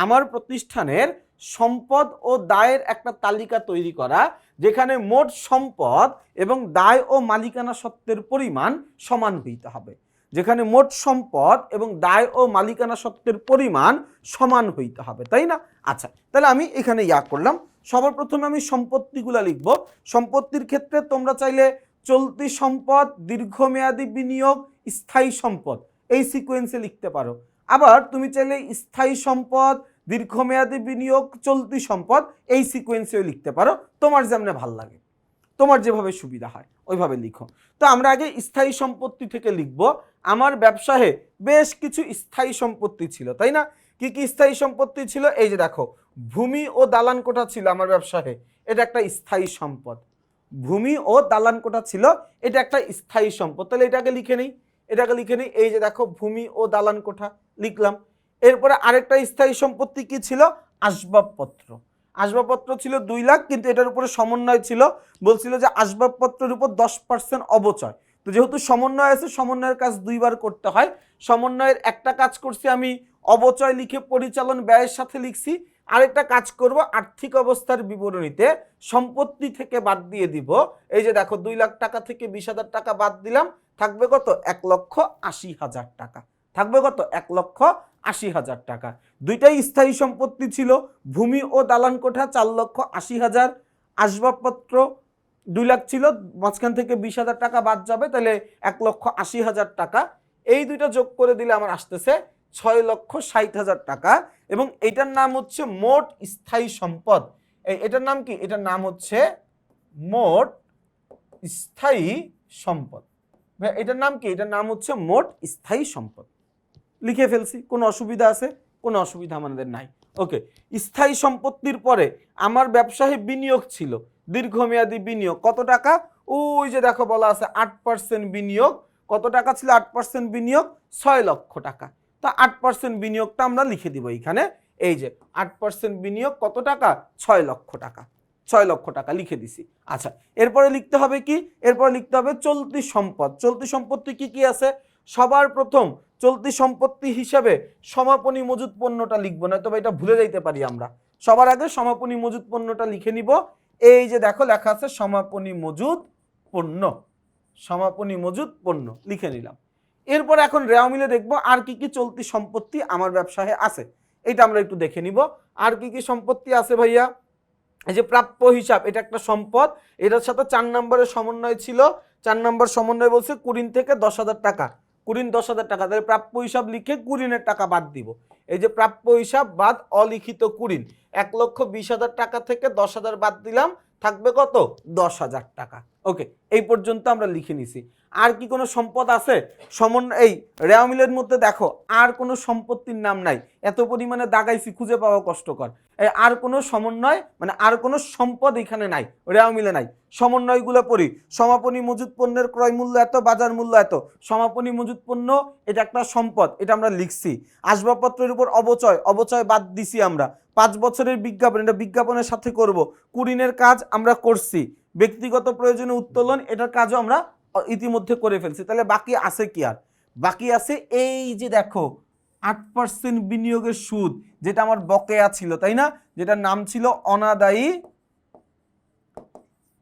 আমার প্রতিষ্ঠানের সম্পদ ও দায়ের একটা তালিকা তৈরি করা, যেখানে মোট সম্পদ এবং দায় ও মালিকানা সত্ত্বের পরিমাণ সমান হইতে হবে। যেখানে মোট সম্পদ এবং দায় ও মালিকানা সত্ত্বের পরিমাণ সমান হইতে হবে, তাই না? আচ্ছা, তাহলে আমি এখানে করলাম। সবার প্রথমে আমি সম্পত্তিগুলো লিখব। সম্পত্তির ক্ষেত্রে তোমরা চাইলে চলতি সম্পদ, দীর্ঘমেয়াদী বিনিয়োগ, স্থায়ী সম্পদ এই সিকোয়েন্সে লিখতে পারো। আবার তুমি চাইলে স্থায়ী সম্পদ, দীর্ঘমেয়াদী বিনিয়োগ, চলতি সম্পদ এই সিকোয়েন্সেও লিখতে পারো, তোমার যেমন ভাল লাগে, তোমার যেভাবে সুবিধা হয় ওইভাবে লিখো। তো আমরা আগে স্থায়ী সম্পত্তি থেকে লিখব। আমার ব্যবসায়ে বেশ কিছু স্থায়ী সম্পত্তি ছিল, তাই না? কি কি স্থায়ী সম্পত্তি ছিল? এই যে দেখো, ভূমি ও দালান কোঠা ছিল আমার ব্যবসায়ে, এটা একটা স্থায়ী সম্পদ। ভূমি ও দালান কোঠা ছিল, এটা একটা স্থায়ী সম্পদ। তাহলে এটাকে লিখে নেই, এটাকে লিখে নেই। এই যে দেখো, ভূমি ও দালান কোঠা লিখলাম। এরপরে আরেকটা স্থায়ী সম্পত্তি কি ছিল? আসবাবপত্র। আসবাবপত্র ছিল 2 লাখ, কিন্তু এটার উপরে সমন্বয় ছিল, বলছিল যে আসবাবপত্রের উপর 10% অবচয়। তো যেহেতু সমন্বয় আছে, সমন্বয়ের কাজ 2 বার করতে হয়। সমন্বয়ের একটা কাজ করছি আমি, অবচয় লিখে পরিচালন ব্যয়ের সাথে লিখছি। আরেকটা কাজ করব, আর্থিক অবস্থার বিবরণীতে সম্পত্তি থেকে বাদ দিয়ে দিব। এই যে দেখো, 2 লাখ টাকা থেকে 20,000 টাকা বাদ দিলাম, থাকবে কত? 1,80,000 টাকা। থাকবে কত? 1,80,000 টাকা। দুইটাই স্থায়ী সম্পত্তি ছিল, ভূমি ও দালান কোঠা 4,80,000, আসবাবপত্র 2 লাখ ছিল, মাঝখান থেকে 20,000 টাকা বাদ যাবে, তাহলে 1,80,000 টাকা। এই দুইটা যোগ করে দিলে আমার আসতেছে 6,60,000 টাকা। এবং এটার নাম হচ্ছে মোট স্থায়ী সম্পদ। এটার নাম কি? এটার নাম হচ্ছে মোট স্থায়ী সম্পদ। এটার নাম কি? এটার নাম হচ্ছে মোট স্থায়ী সম্পদ। লিখে ফেলছি, কোনো অসুবিধা আছে? কোনো অসুবিধা আমাদের নাই। ওকে, স্থায়ী সম্পত্তির পরে আমার ব্যবসায় বিনিয়োগ ছিল, দীর্ঘমেয়াদী বিনিয়োগ কত টাকা? ওই যে দেখো বলা আছে 8% বিনিয়োগ। কত টাকা ছিল 8% বিনিয়োগ? 6 লক্ষ টাকা। তা 8% বিনিয়োগটা আমরা লিখে দিব এখানে। এই যে 8% বিনিয়োগ কত টাকা? 6 লক্ষ টাকা। 6 লক্ষ টাকা লিখে দিছি। আচ্ছা, এরপরে লিখতে হবে কি? এরপরে লিখতে হবে চলতি সম্পদ। চলতি সম্পত্তি কি কি আছে? সবার প্রথম চলতি সম্পত্তি হিসাবে সমাপনী মজুত পণ্যটা লিখবো, না তবে এটা ভুলে যাইতে পারি আমরা। সবার আগে সমাপনী মজুত পণ্যটা লিখে নিব। এই যে দেখো লেখা আছে সমাপনী মজুত পণ্য। সমাপনী মজুত পণ্য লিখে নিলাম। এরপর এখন রেওয়া মিলে দেখবো আর কি কি চলতি সম্পত্তি আমার ব্যবসায় আছে, এটা আমরা একটু দেখে নিব। আর কি কি সম্পত্তি আছে ভাইয়া? এই যে প্রাপ্য হিসাব, এটা একটা সম্পদ, এটার সাথে 4 নম্বরের সমন্বয় ছিল। 4 নম্বর সমন্বয় বলছে কুড়িন থেকে 10,000 টাকা। কুড়িন 10,000 টাকা, তাহলে প্রাপ্য হিসাব লিখে কুড়িনের টাকা বাদ দিব। এই যে প্রাপ্য হিসাব বাদ অলিখিত কুড়িন, 1,20,000 টাকা থেকে 10,000 বাদ দিলাম, থাকবে কত? 10,000 টাকা। ওকে, এই পর্যন্ত আমরা লিখে নিছি। আর কি কোনো সম্পদ আছে? এই রেওয়া মিলের মধ্যে দেখো আর কোনো সম্পত্তির নাম নাই, এত পরিমাণে দাগাইছি খুঁজে পাওয়া কষ্টকর। আর কোনো সমন্বয় মানে আর কোনো সম্পদ এখানে নাই, রেওয়া মিলে নাই। সমন্বয়গুলো পড়ি। সমাপনী মজুত পণ্যের ক্রয় মূল্য এত, বাজার মূল্য এত। সমাপনী মজুত পণ্য এটা একটা সম্পদ, এটা আমরা লিখছি। আসবাবপত্রের উপর অবচয়, অবচয় বাদ দিছি আমরা। 5 বছরের বিজ্ঞাপন, এটা বিজ্ঞাপনের সাথে করব। কুড়িনের কাজ আমরা করছি। ব্যক্তিগত প্রয়োজনে উত্তোলন, এটার কাজও আমরা ইতিমধ্যে করে ফেলছি। তাহলে বাকি আছে কি? আর বাকি আছে এই যে দেখো 8% বিনিয়োগের সুদ, যেটা আমার বকেয়া ছিল, তাই না? যেটার নাম ছিল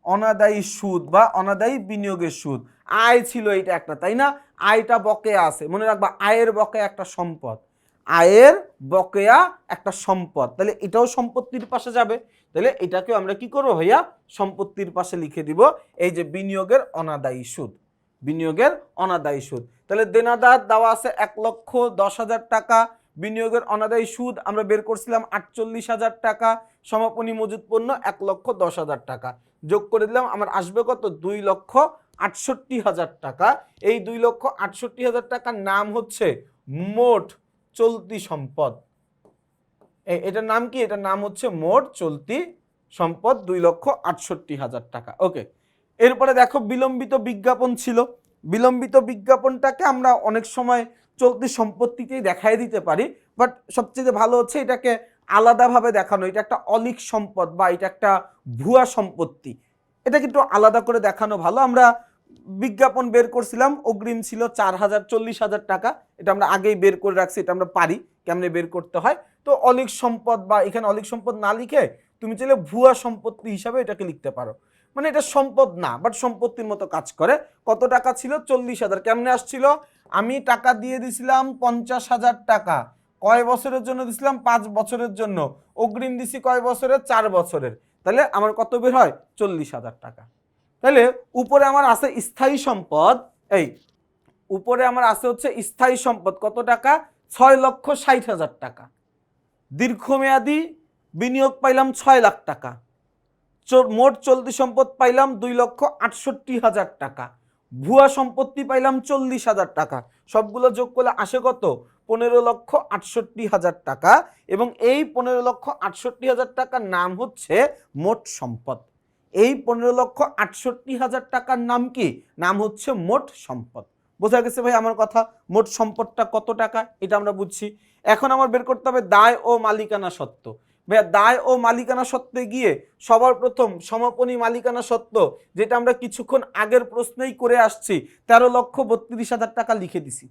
অনাদায়ী সুদ বা অনাদায়ী বিনিয়োগের সুদ। আয় ছিল এটা একটা, তাই না? আয়টা বকেয়া আছে, মনে রাখবা আয়ের বকেয়া একটা সম্পদ। আয়ের বকেয়া একটা সম্পদ, তাহলে এটাও সম্পত্তির পাশে যাবে। তাহলে এটাকে আমরা কি করবো ভাইয়া, সম্পত্তির পাশে লিখে দিব এই যে বিনিয়োগের অনাদায়ী সুদ, বিনিয়োগের অনাদায়ী সুদ। তাহলে দেনাদার দেওয়া আছে 1,10,000 টাকা, বিনিয়োগের অনাদায়ী সুদ আমরা বের করছিলাম 48,000 টাকা, সমাপনী মজুদ পণ্য 1,10,000 টাকা, যোগ করে দিলাম আমার আসবে কত, 2,68,000 টাকা। এই 2,68,000 টাকার নাম হচ্ছে মোট চলতি সম্পদ। এটার নাম কি, এটার নাম হচ্ছে মোট চলতি সম্পদ 2,68,000 টাকা। ওকে, এরপরে দেখো বিলম্বিত বিজ্ঞাপন ছিল। বিলম্বিত বিজ্ঞাপনটাকে আমরা অনেক সময় চলতি সম্পত্তিতেই দেখাই দিতে পারি, বাট সবচেয়ে ভালো হচ্ছে এটাকে আলাদাভাবে দেখানো। এটা একটা অলিক সম্পদ বা এটা একটা ভুয়া সম্পত্তি, এটা কিন্তু আলাদা করে দেখানো ভালো। আমরা বিজ্ঞাপন বের করছিলাম, অগ্রিম ছিল 4,000 40,000 টাকা, এটা আমরা আগেই বের করে রাখছি, এটা আমরা পারি কেমনে বের করতে হয়। তো অলিক সম্পদ বা এখানে অলিক সম্পদ না লিখে তুমি চাইলে ভুয়া সম্পত্তি হিসাবে এটাকে লিখতে পারো, মানে এটা সম্পদ না বাট সম্পত্তির মতো কাজ করে। কত টাকা ছিল, 40,000। কেমনে আসছিল, আমি টাকা দিয়ে দিছিলাম 50,000 টাকা, কয় বছরের জন্য দিছিলাম, 5 বছরের জন্য, অগ্রিম দিছি কয় বছরের, 4 বছরের, তাহলে আমার কত বের হয়, 40,000 টাকা। তাহলে উপরে আমার আছে স্থায়ী সম্পদ, এই উপরে আমার আছে হচ্ছে স্থায়ী সম্পদ কত টাকা, 6,60,000 টাকা। দীর্ঘমেয়াদী বিনিয়োগ পাইলাম 6 লাখ টাকা, মোট চলতি সম্পদ পাইলাম 2,68,000 টাকা, ভুয়া সম্পত্তি পাইলাম 40,000 টাকা, সবগুলো যোগ করলে আসে কত, 15,68,000 টাকা। এবং এই 15,68,000 টাকার নাম হচ্ছে মোট সম্পদ। এই 15,68,000 টাকার নাম কি, নাম হচ্ছে মোট সম্পদ। বোঝা গেছে ভাই আমার কথা, মোট সম্পদটা কত টাকা এটা আমরা বুঝছি। এখন আমার বের করতে হবে দায় ও মালিকানা সত্ত্ব। ভাইয়া দায় ও মালিকানা সত্ত্বে গিয়ে সবার প্রথম সমাপনী মালিকানা সত্ত্ব, যেটা আমরা কিছুক্ষণ আগের প্রশ্নেই করে আসছি, 13,32,000 টাকা লিখে দিছি।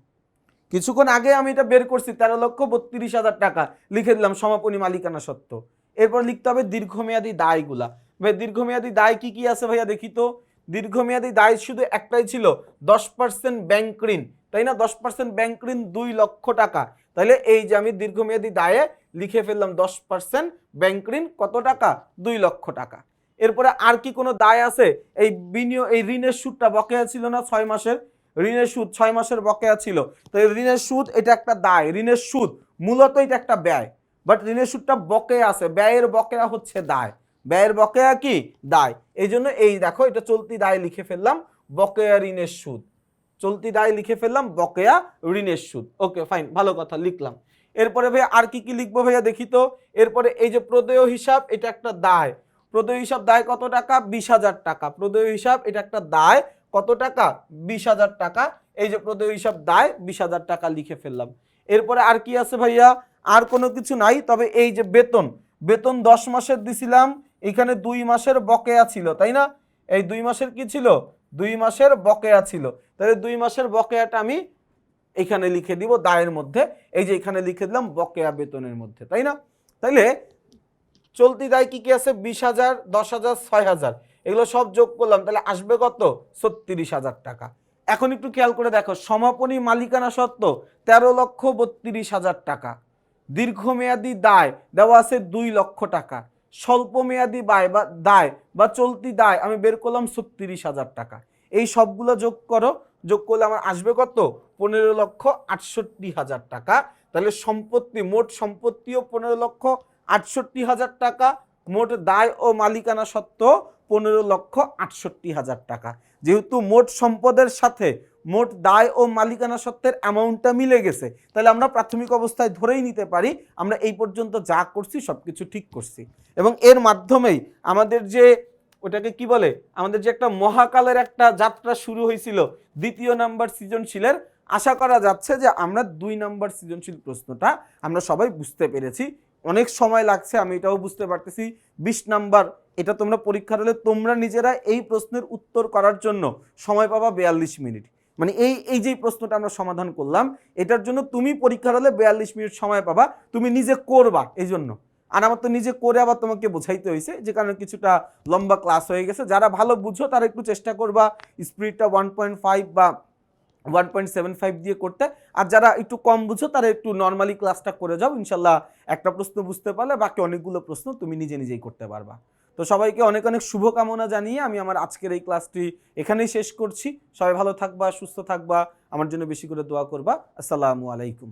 কিছুক্ষণ আগে আমি এটা বের করছি, 13,32,000 টাকা লিখে দিলাম সমাপনী মালিকানা সত্ত্ব। এরপর লিখতে হবে দীর্ঘমেয়াদী দায়গুলা। ভাই দীর্ঘমেয়াদী দায় কি কি আছে ভাইয়া দেখি তো। দীর্ঘমেয়াদী দায় শুধু একটাই ছিল, 10% ব্যাংক ঋণ, তাই না, 10% ব্যাংক ঋণ 2 লক্ষ টাকা। তাহলে এই যে আমি দীর্ঘমেয়াদী দায়ে লিখে ফেললাম 10% ব্যাংক ঋণ কত টাকা, 2 লক্ষ টাকা। এরপরে আর কি কোনো দায় আছে, এই বিনিয়োগ, এই ঋণের সুদটা বকেয়া ছিল না 6 মাসের, ঋণের সুদ 6 মাসের বকেয়া ছিল, তো ঋণের সুদ এটা একটা দায়, ঋণের সুদ মূলত এটা একটা ব্যয়, বাট ঋণের সুদটা বকেয়া আছে, ব্যয়ের বকেয়া হচ্ছে দায়, ব্যয়ের বকেয়া কি, দায়। এই জন্য এই দেখো এটা চলতি দায় লিখে ফেললাম, বকেয়া ঋণের সুদ, চলতি দায় লিখে ফেললাম, বকেয়া ঋণের সুদ। ওকে ফাইন, ভালো কথা লিখলাম। এরপরে ভাইয়া আর কি কি লিখবো ভাইয়া দেখি তো। এরপরে এই যে প্রদেয় হিসাব, এটা একটা দায়, প্রদেয় হিসাব দায় কত টাকা, 20,000 টাকা। প্রদেয় হিসাব এটা একটা দায় কত টাকা, 20,000 টাকা। এই যে প্রদেয় হিসাব দায় 20,000 টাকা লিখে ফেললাম। এরপরে আর কি আছে ভাইয়া, আর কোনো কিছু নাই, তবে এই যে বেতন, বেতন 10 মাসের দিছিলাম, এখানে 2 মাসের বকেয়া ছিল, তাই না, এই 2 মাসের কি ছিল, 2 মাসের বকেয়া ছিল। তাহলে 2 মাসের বকেয়াটা আমি এখানে লিখে দিব দায়ের মধ্যে, এই যে এখানে লিখে দিলাম বকেয়া বেতনের মধ্যে, তাই না। তাইলে চলতি দায় কি কি আছে, 20,000 10,000 6,000, এগুলো সব যোগ করলাম, তাহলে আসবে কত, 36,000 টাকা। এখন একটু খেয়াল করে দেখো, সমাপনী মালিকানা সত্ত্ব 13,32,000 টাকা, দীর্ঘমেয়াদী দায় দেওয়া আছে 2 লক্ষ টাকা, স্বল্প মেয়াদী দায় বা চলতি দায় আমি বের করলাম 36,000 টাকা। এই সবগুলো যোগ করো, যোগ করলে আমার আসবে কত, 15,68,000 টাকা। তাহলে সম্পত্তি, মোট সম্পত্তিও 15,68,000 টাকা, মোট দায় ও মালিকানা সত্ত্ব 15,68,000 টাকা। যেহেতু মোট সম্পদের সাথে মোট দায় ও মালিকানা সত্ত্বের অ্যামাউন্টটা মিলে গেছে, তাহলে আমরা প্রাথমিক অবস্থায় ধরেই নিতে পারি আমরা এই পর্যন্ত যা করছি সবকিছু ঠিক করছি। এবং এর মাধ্যমেই আমাদের যে ওটাকে কি বলে, আমাদের যে একটা মহাকালের একটা যাত্রা শুরু হয়েছিল 2য় নাম্বার সৃজনশীলের, আশা করা যাচ্ছে যে আমরা 2 নাম্বার সৃজনশীল প্রশ্নটা আমরা সবাই বুঝতে পেরেছি। অনেক সময় লাগছে আমি এটাও বুঝতে পারতেছি, 20 নাম্বার, এটা তোমরা পরীক্ষার হলে তোমরা নিজেরা এই প্রশ্নের উত্তর করার জন্য সময় পাবা 42 মিনিট, মানে এই যে প্রশ্নটা আমরা সমাধান করলাম এটার জন্য তুমি পরীক্ষার হলে 42 মিনিট সময় পাবা, তুমি নিজে করবা এই জন্য। আর আমার তো নিজে করে আবার তোমাকে বোঝাইতে হয়েছে, যে কারণে কিছুটা লম্বা ক্লাস হয়ে গেছে। যারা ভালো বুঝো তারা একটু চেষ্টা করবা স্পিডটা 1.5 বা 1.75 দিয়ে করতে। আর যারা একটু কম বুঝো তারা একটু নর্মালি ক্লাসটা করে যাও, ইনশাল্লাহ একটা প্রশ্ন বুঝতে পারলে বাকি অনেকগুলো প্রশ্ন তুমি নিজে নিজেই করতে পারবা। তো সবাইকে অনেক অনেক শুভকামনা জানিয়ে আমি আমার আজকের এই ক্লাসটি এখানেই শেষ করছি। সবাই ভালো থাকবা, সুস্থ থাকবা, আমার জন্য বেশি করে দোয়া করবা। আসসালামু আলাইকুম।